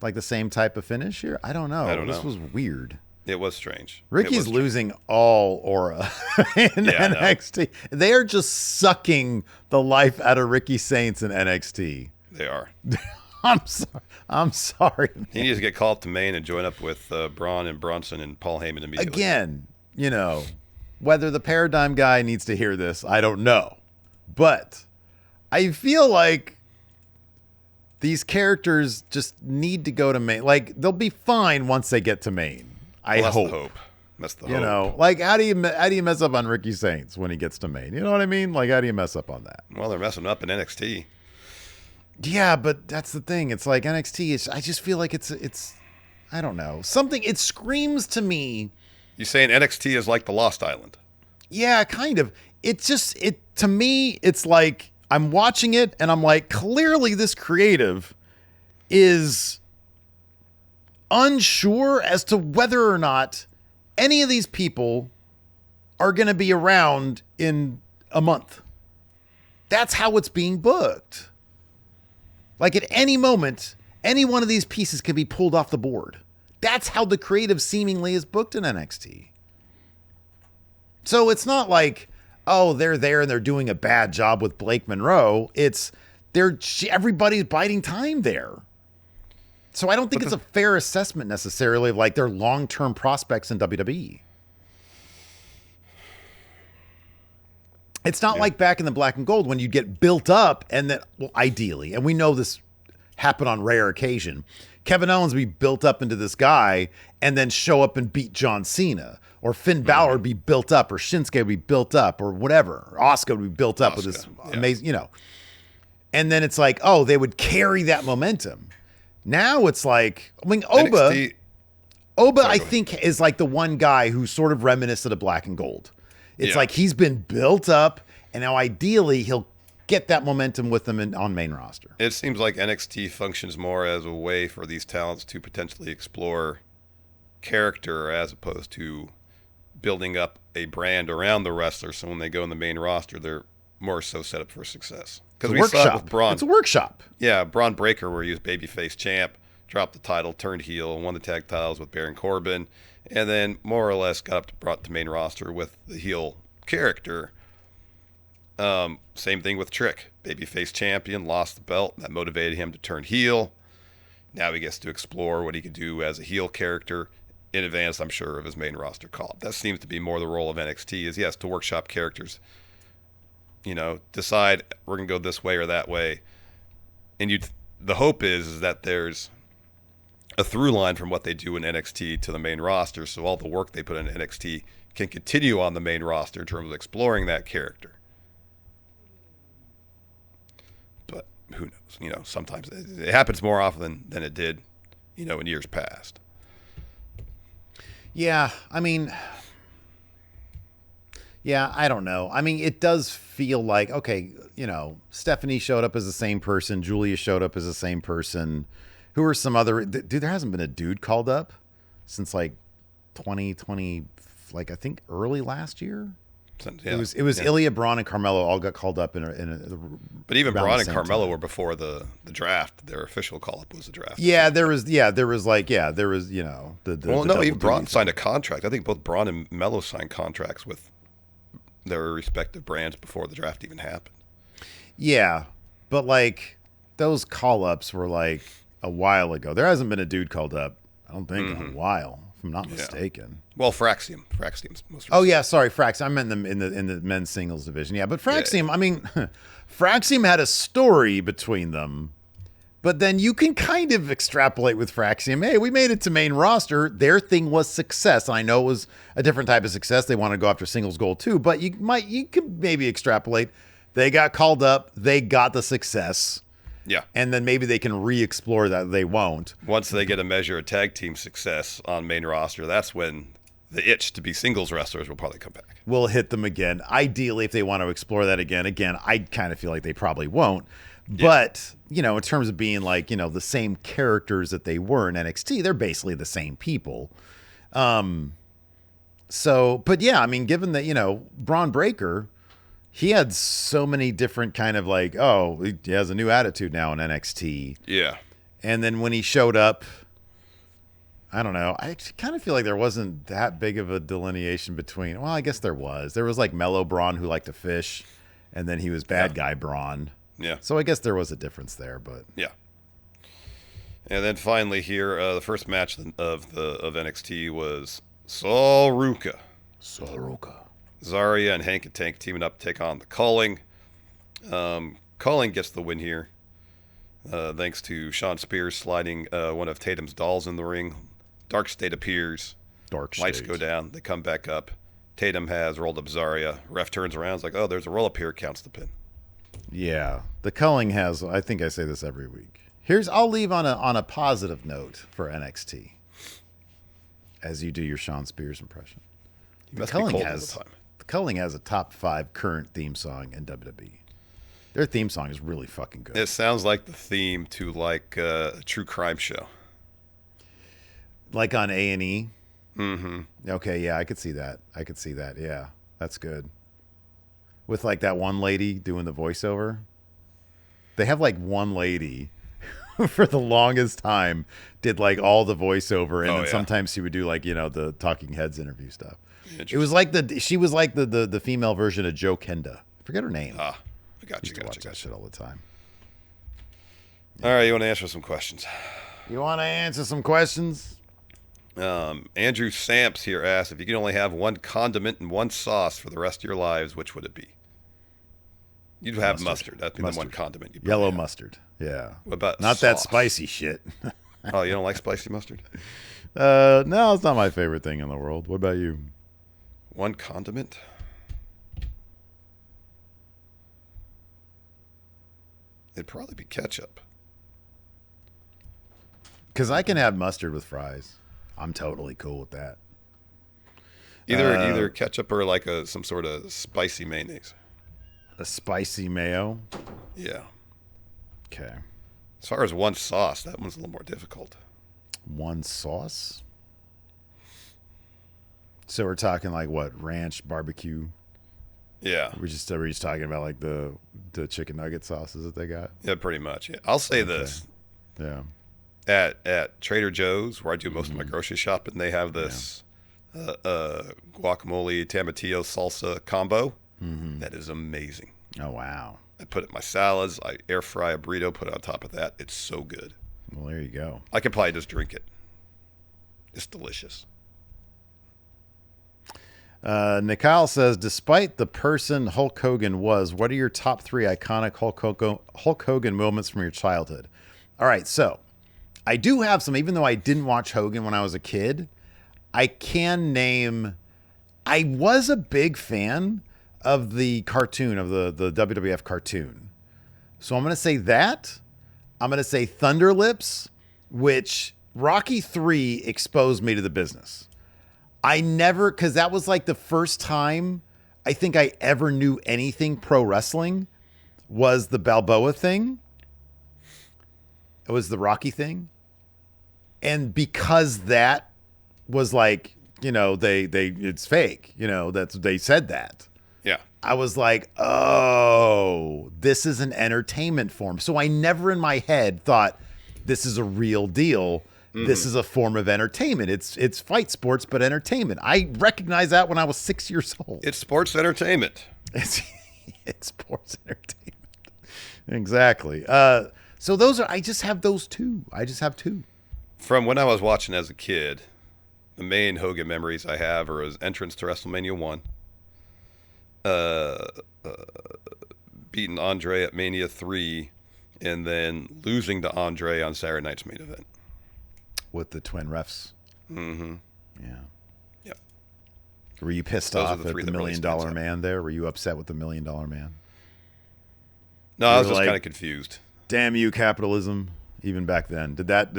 Like the same type of finish here? I don't know. This was weird. It was strange. Ricky's losing all aura in NXT. They are just sucking the life out of Ricky Saints in NXT. They are. I'm sorry. Man. He needs to get called up to Maine and join up with Braun and Bronson and Paul Heyman immediately. Again, whether the Paradigm guy needs to hear this, I don't know. But I feel like these characters just need to go to Maine. Like, they'll be fine once they get to Maine. I hope. That's the hope. Like, how do you mess up on Ricky Saints when he gets to Maine? You know what I mean? Like, how do you mess up on that? Well, they're messing up in NXT. Yeah, but that's the thing. It's like NXT. I just feel like it's. I don't know. Something. It screams to me. You saying NXT is like the Lost Island? Yeah, kind of. To me, it's like I'm watching it and I'm like, clearly this creative is unsure as to whether or not any of these people are going to be around in a month. That's how it's being booked. Like at any moment, any one of these pieces can be pulled off the board. That's how the creative seemingly is booked in NXT. So it's not like, oh, they're there and they're doing a bad job with Blake Monroe. Everybody's biding time there. So I don't think it's a fair assessment necessarily of like their long-term prospects in WWE. It's not like back in the Black and Gold when you get built up and then, well, ideally, and we know this happened on rare occasion, Kevin Owens would be built up into this guy and then show up and beat John Cena, or Finn Balor would be built up, or Shinsuke would be built up, or whatever. Or Asuka would be built up with this amazing, And then it's like, oh, they would carry that momentum. Now it's like, I mean, Oba, I think, is like the one guy who's sort of reminiscent of Black and Gold. It's like he's been built up, and now ideally he'll get that momentum with them on main roster. It seems like NXT functions more as a way for these talents to potentially explore character as opposed to building up a brand around the wrestler. So when they go in the main roster, they're more so set up for success. Because we saw it with Braun. It's a workshop. Yeah, Braun Breaker, where he was babyface champ, dropped the title, turned heel, won the tag titles with Baron Corbin, and then more or less brought to main roster with the heel character. Same thing with Trick. Babyface champion, lost the belt. That motivated him to turn heel. Now he gets to explore what he could do as a heel character in advance, I'm sure, of his main roster call-up. That seems to be more the role of NXT is, yes, to workshop characters. Decide we're going to go this way or that way. And the hope is that there's a through line from what they do in NXT to the main roster, so all the work they put in NXT can continue on the main roster in terms of exploring that character. But who knows? Sometimes it happens more often than it did, in years past. Yeah, I don't know. It does feel like, okay, Stephanie showed up as the same person. Julia showed up as the same person. Who are some other... Dude, there hasn't been a dude called up since, 2020, I think early last year? Yeah. It was Ilya, Braun, and Carmelo all got called up in a but even Braun and Carmelo were before the draft. Their official call-up was the draft. Yeah, there was even Braun signed a contract. I think both Braun and Melo signed contracts with their respective brands before the draft even happened. Yeah, but those call-ups were a while ago. There hasn't been a dude called up, I don't think, in a while, if I'm not mistaken. Well, Fraxium's most recent. Oh yeah, sorry, Fraxium. I meant in the men's singles division. Yeah, but Fraxium, Fraxium had a story between them. But then you can kind of extrapolate with Fraxium. Hey, we made it to main roster. Their thing was success. I know it was a different type of success. They want to go after singles gold too, but you could maybe extrapolate. They got called up. They got the success. Yeah. And then maybe they can re-explore that. They won't. Once they get a measure of tag team success on main roster, that's when the itch to be singles wrestlers will probably come back. We'll hit them again. Ideally, if they want to explore that again, I kind of feel like they probably won't. Yeah. But, in terms of being the same characters that they were in NXT, they're basically the same people. But yeah, given that, Braun Breaker, he had so many different kind of he has a new attitude now in NXT. Yeah. And then when he showed up, I don't know. I kind of feel like there wasn't that big of a delineation between, well, I guess there was. There was Mellow Braun who liked to fish, and then he was bad guy Braun. Yeah. So I guess there was a difference there, but yeah. And then finally here, the first match of NXT was Sol Ruca. Zarya and Hank and Tank teaming up to take on the Culling. Culling gets the win here, thanks to Sean Spears sliding one of Tatum's dolls in the ring. Dark State appears. Lights go down. They come back up. Tatum has rolled up Zarya. Ref turns around. It's oh, there's a roll up here. Counts the pin. Yeah. The Culling has, I think I say this every week. I'll leave on a positive note for NXT as you do your Sean Spears impression. The Culling has a top 5 current theme song in WWE. Their theme song is really fucking good. It sounds like the theme to a true crime show. Like on A&E? Mm-hmm. Okay, yeah, I could see that. Yeah, that's good. With that one lady doing the voiceover. They have one lady who for the longest time did all the voiceover, and then sometimes she would do the Talking Heads interview stuff. It was she was the female version of Joe Kenda. I forget her name. I got you. Watch that shit all the time. Yeah. All right, you want to answer some questions? Andrew Samps here asks, if you could only have one condiment and one sauce for the rest of your lives, which would it be? You'd have mustard. That'd be the one condiment. Yellow mustard. Yeah. What about not sauce? That spicy shit? Oh, you don't like spicy mustard? No, it's not my favorite thing in the world. What about you? One condiment? It'd probably be ketchup. Because I can have mustard with fries. I'm totally cool with that. Either ketchup or some sort of spicy mayonnaise. A spicy mayo? Yeah. Okay. As far as one sauce, that one's a little more difficult. One sauce? So we're talking what? Ranch, barbecue? Yeah. We're just talking about the chicken nugget sauces that they got? Yeah, pretty much. Yeah. I'll say this. Yeah. at Trader Joe's, where I do most of my grocery shopping, they have this guacamole tomatillo salsa combo. That is amazing. Oh, wow. I put it in my salads. I air fry a burrito, put it on top of that. It's so good. Well, there you go. I could probably just drink it. It's delicious. Nikal says, despite the person Hulk Hogan was, what are your top 3 iconic Hulk Hogan moments from your childhood? All right, so I do have some, even though I didn't watch Hogan when I was a kid, I can name, I was a big fan of the cartoon, of the WWF cartoon. So I'm going to say that. I'm going to say Thunder Lips, which Rocky 3 exposed me to the business. I never, because that was like the first time I think I ever knew anything pro wrestling was the Balboa thing. It was the Rocky thing. And because that was like, it's fake, they said that. Yeah. I was like, oh, this is an entertainment form. So I never in my head thought this is a real deal. This is a form of entertainment. It's fight sports, but entertainment. I recognized that when I was 6 years old. It's sports entertainment. It's sports entertainment. Exactly. So I just have those two. I just have two. From when I was watching as a kid, the main Hogan memories I have are his entrance to WrestleMania 1, beating Andre at Mania 3, and then losing to Andre on Saturday night's main event. With the twin refs. Mm-hmm. Yeah. Yep. Were you pissed off at the $1 million man there? Were you upset with the $1 million man? No, I was just kind of confused. Damn you, capitalism. Even back then, did that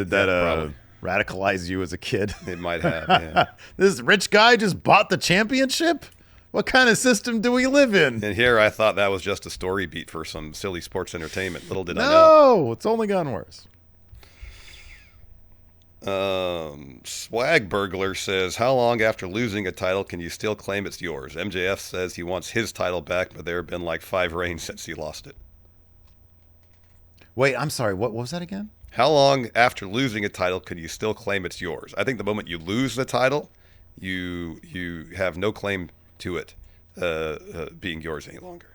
radicalize you as a kid? It might have. Yeah. This rich guy just bought the championship. What kind of system do we live in? And here I thought that was just a story beat for some silly sports entertainment. Little did I know. No, it's only gotten worse. Swag Burglar says, how long after losing a title can you still claim it's yours? MJF says he wants his title back, but there have been like 5 reigns since he lost it. Wait, I'm sorry. What was that again? How long after losing a title can you still claim it's yours? I think the moment you lose the title, you have no claim to it being yours any longer.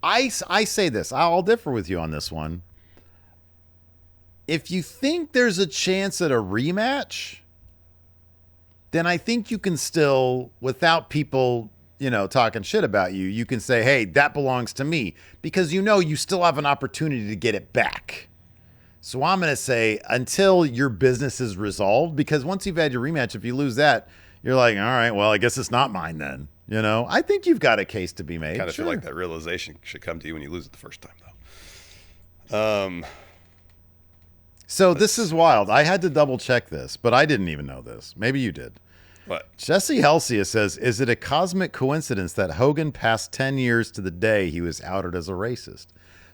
I say this. I'll differ with you on this one. If you think there's a chance at a rematch, then I think you can still, without people, talking shit about you, you can say, hey, that belongs to me. Because you still have an opportunity to get it back. So I'm going to say until your business is resolved, because once you've had your rematch, if you lose that, you're like, all right, well, I guess it's not mine then. I think you've got a case to be made. I kind of feel like that realization should come to you when you lose it the first time, though. So this is wild. I had to double check this, but I didn't even know this. Maybe you did. What? Jesse Helsia says, is it a cosmic coincidence that Hogan passed 10 years to the day he was outed as a racist?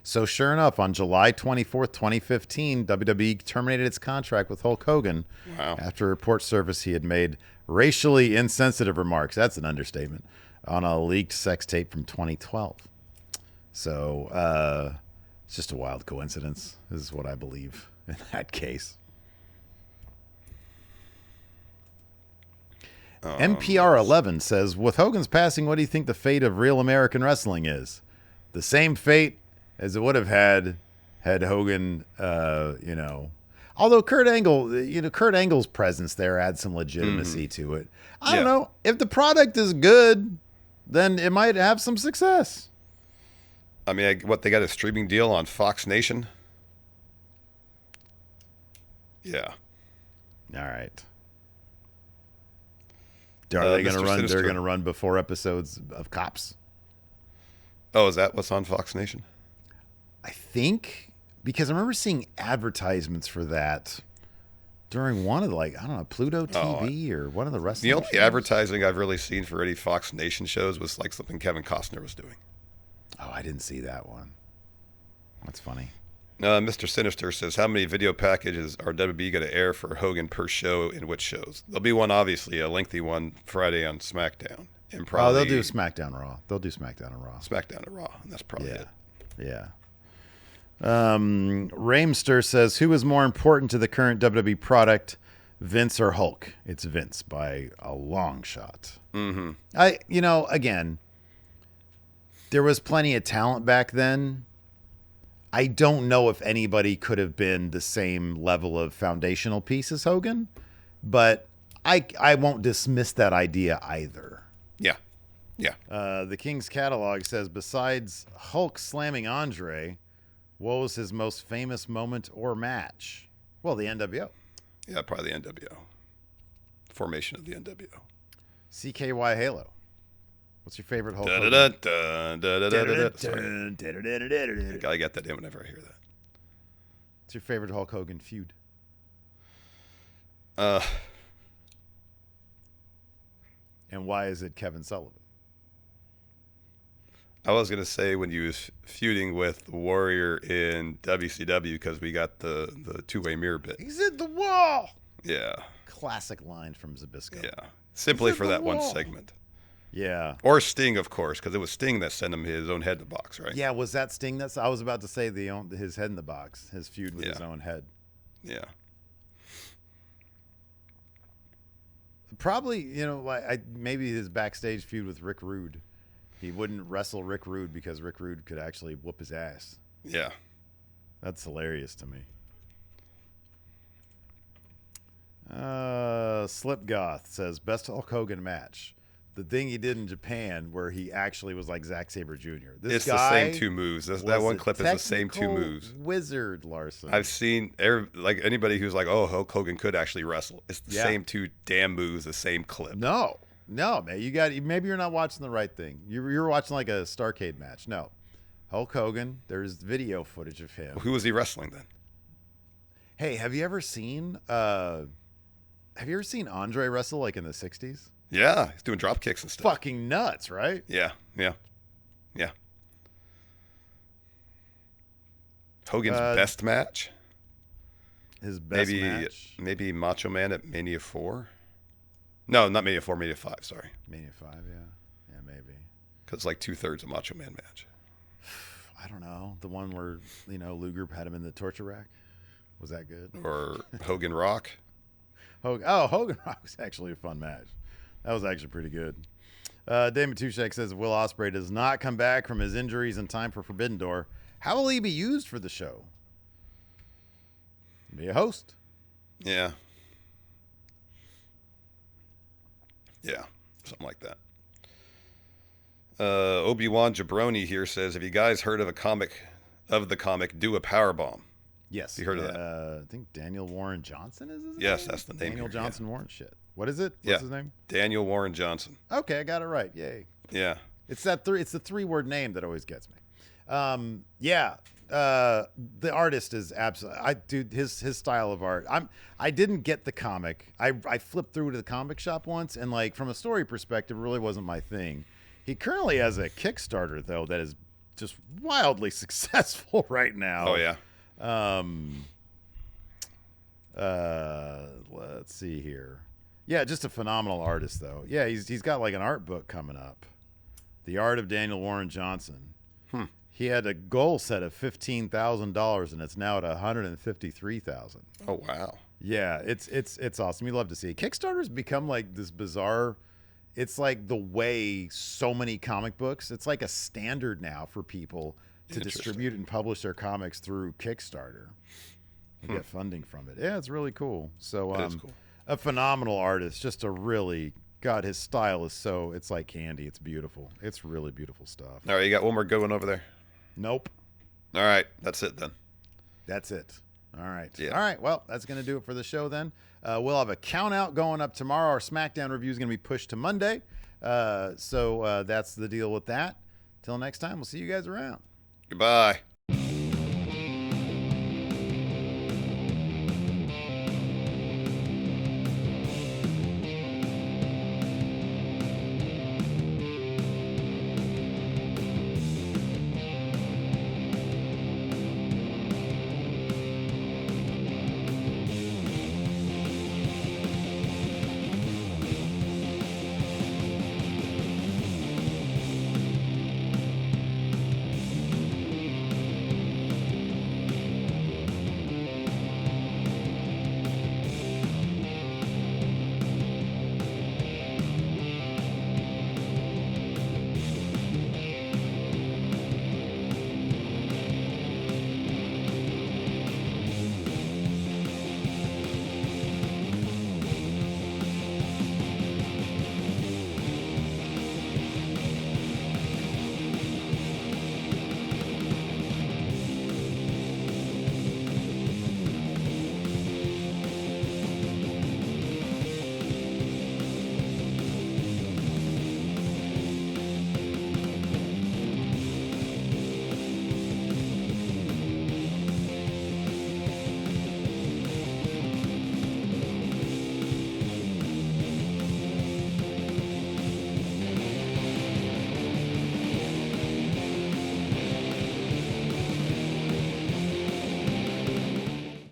So sure enough, on July 24th, 2015, WWE terminated its contract with Hulk Hogan after a report surfaced he had made racially insensitive remarks. That's an understatement. On a leaked sex tape from 2012. So it's just a wild coincidence. This is what I believe in that case. NPR 11 says, with Hogan's passing, what do you think the fate of real American wrestling is? The same fate as it would have had Hogan, Although Kurt Angle's presence there adds some legitimacy to it. I don't know. If the product is good, then it might have some success. I mean, they got a streaming deal on Fox Nation? Yeah. All right. Are they going to run? They're going to run before episodes of Cops. Oh, is that what's on Fox Nation? I think, because I remember seeing advertisements for that during one of the, Pluto TV or one of the wrestling The only shows. advertising I've really seen for any Fox Nation shows was like something Kevin Costner was doing. Oh, I didn't see that one. That's funny. Mr. Sinister says, how many video packages are WWE going to air for Hogan per show and which shows? There'll be one, obviously, a lengthy one Friday on SmackDown. And probably they'll do SmackDown Raw. They'll do SmackDown and Raw. SmackDown and Raw, and that's probably it. Yeah. Ramester says, who is more important to the current WWE product, Vince or Hulk? It's Vince by a long shot. Mm-hmm. Again, there was plenty of talent back then. I don't know if anybody could have been the same level of foundational piece as Hogan, but I won't dismiss that idea either. Yeah. Yeah. The King's Catalog says, besides Hulk slamming Andre, what was his most famous moment or match? Well, the NWO. Yeah, probably the NWO. Formation of the NWO. CKY Halo. What's your favorite Hulk Hogan? I gotta get that in whenever I hear that. What's your favorite Hulk Hogan feud? Uh, And why is it Kevin Sullivan? I was gonna say when you was feuding with the Warrior in WCW because we got the two-way mirror bit. He's in the wall. Yeah. Classic line from Zbyszko. Yeah. Simply for that one wall. segment. Yeah. Or Sting, of course, because it was Sting that sent him his own head in the box, right? Yeah, was that Sting? I was about to say his head in the box, his feud with his own head. Yeah. Probably, maybe his backstage feud with Rick Rude. He wouldn't wrestle Rick Rude because Rick Rude could actually whoop his ass. Yeah. That's hilarious to me. Slipgoth says, best Hulk Hogan match. The thing he did in Japan where he actually was like Zack Sabre Jr. It's the same two moves. That one clip is the same two moves. Wizard, Larson. I've seen anybody who's like, oh, Hulk Hogan could actually wrestle. It's the same two damn moves, the same clip. No, man. Maybe you're not watching the right thing. You're watching like a Starcade match. No. Hulk Hogan, there's video footage of him. Who was he wrestling then? Hey, have you ever seen Andre wrestle like in the 60s? Yeah, he's doing drop kicks and stuff. Fucking nuts, right? Yeah. Hogan's best match? His best match? Maybe Macho Man at Mania 4? No, not Mania 4, Mania 5, sorry. Mania 5, yeah. Yeah, maybe. Because it's like 2/3 of Macho Man match. I don't know. The one where, Luger had him in the torture rack? Was that good? Or Hogan Rock? Hogan Rock was actually a fun match. That was actually pretty good. Dave Matushek says, if Will Osprey does not come back from his injuries in time for Forbidden Door, how will he be used for the show? Be a host. Yeah. Yeah, something like that. Obi-Wan Jabroni here says, have you guys heard of the comic Do a Powerbomb? Yes. You heard of that? I think Daniel Warren Johnson is his name? Yes, that's the name. Daniel Johnson Warren. Shit. What is it? What's his name? Daniel Warren Johnson. Okay, I got it right. Yay. Yeah. It's the 3-word name that always gets me. The artist is absolutely. His style of art. I didn't get the comic. I flipped through to the comic shop once, and like from a story perspective, it really wasn't my thing. He currently has a Kickstarter though that is just wildly successful right now. Oh yeah. Let's see here. Yeah, just a phenomenal artist though. Yeah, he's got like an art book coming up. The Art of Daniel Warren Johnson. He had a goal set of $15,000 and it's now at $153,000. Oh wow. Yeah, it's awesome. You love to see it. Kickstarter's become like this bizarre. It's like the way so many comic books. It's like a standard now for people to distribute and publish their comics through Kickstarter. And get funding from it. Yeah, it's really cool. So That is cool. A phenomenal artist. Just a really his style is it's like candy. It's beautiful. It's really beautiful stuff. All right, you got one more good one over there? Nope. All right, that's it then. That's it. All right. Yeah. All right. Well, that's going to do it for the show then. We'll have a count out going up tomorrow. Our SmackDown review is going to be pushed to Monday. So that's the deal with that. Till next time, we'll see you guys around. Goodbye.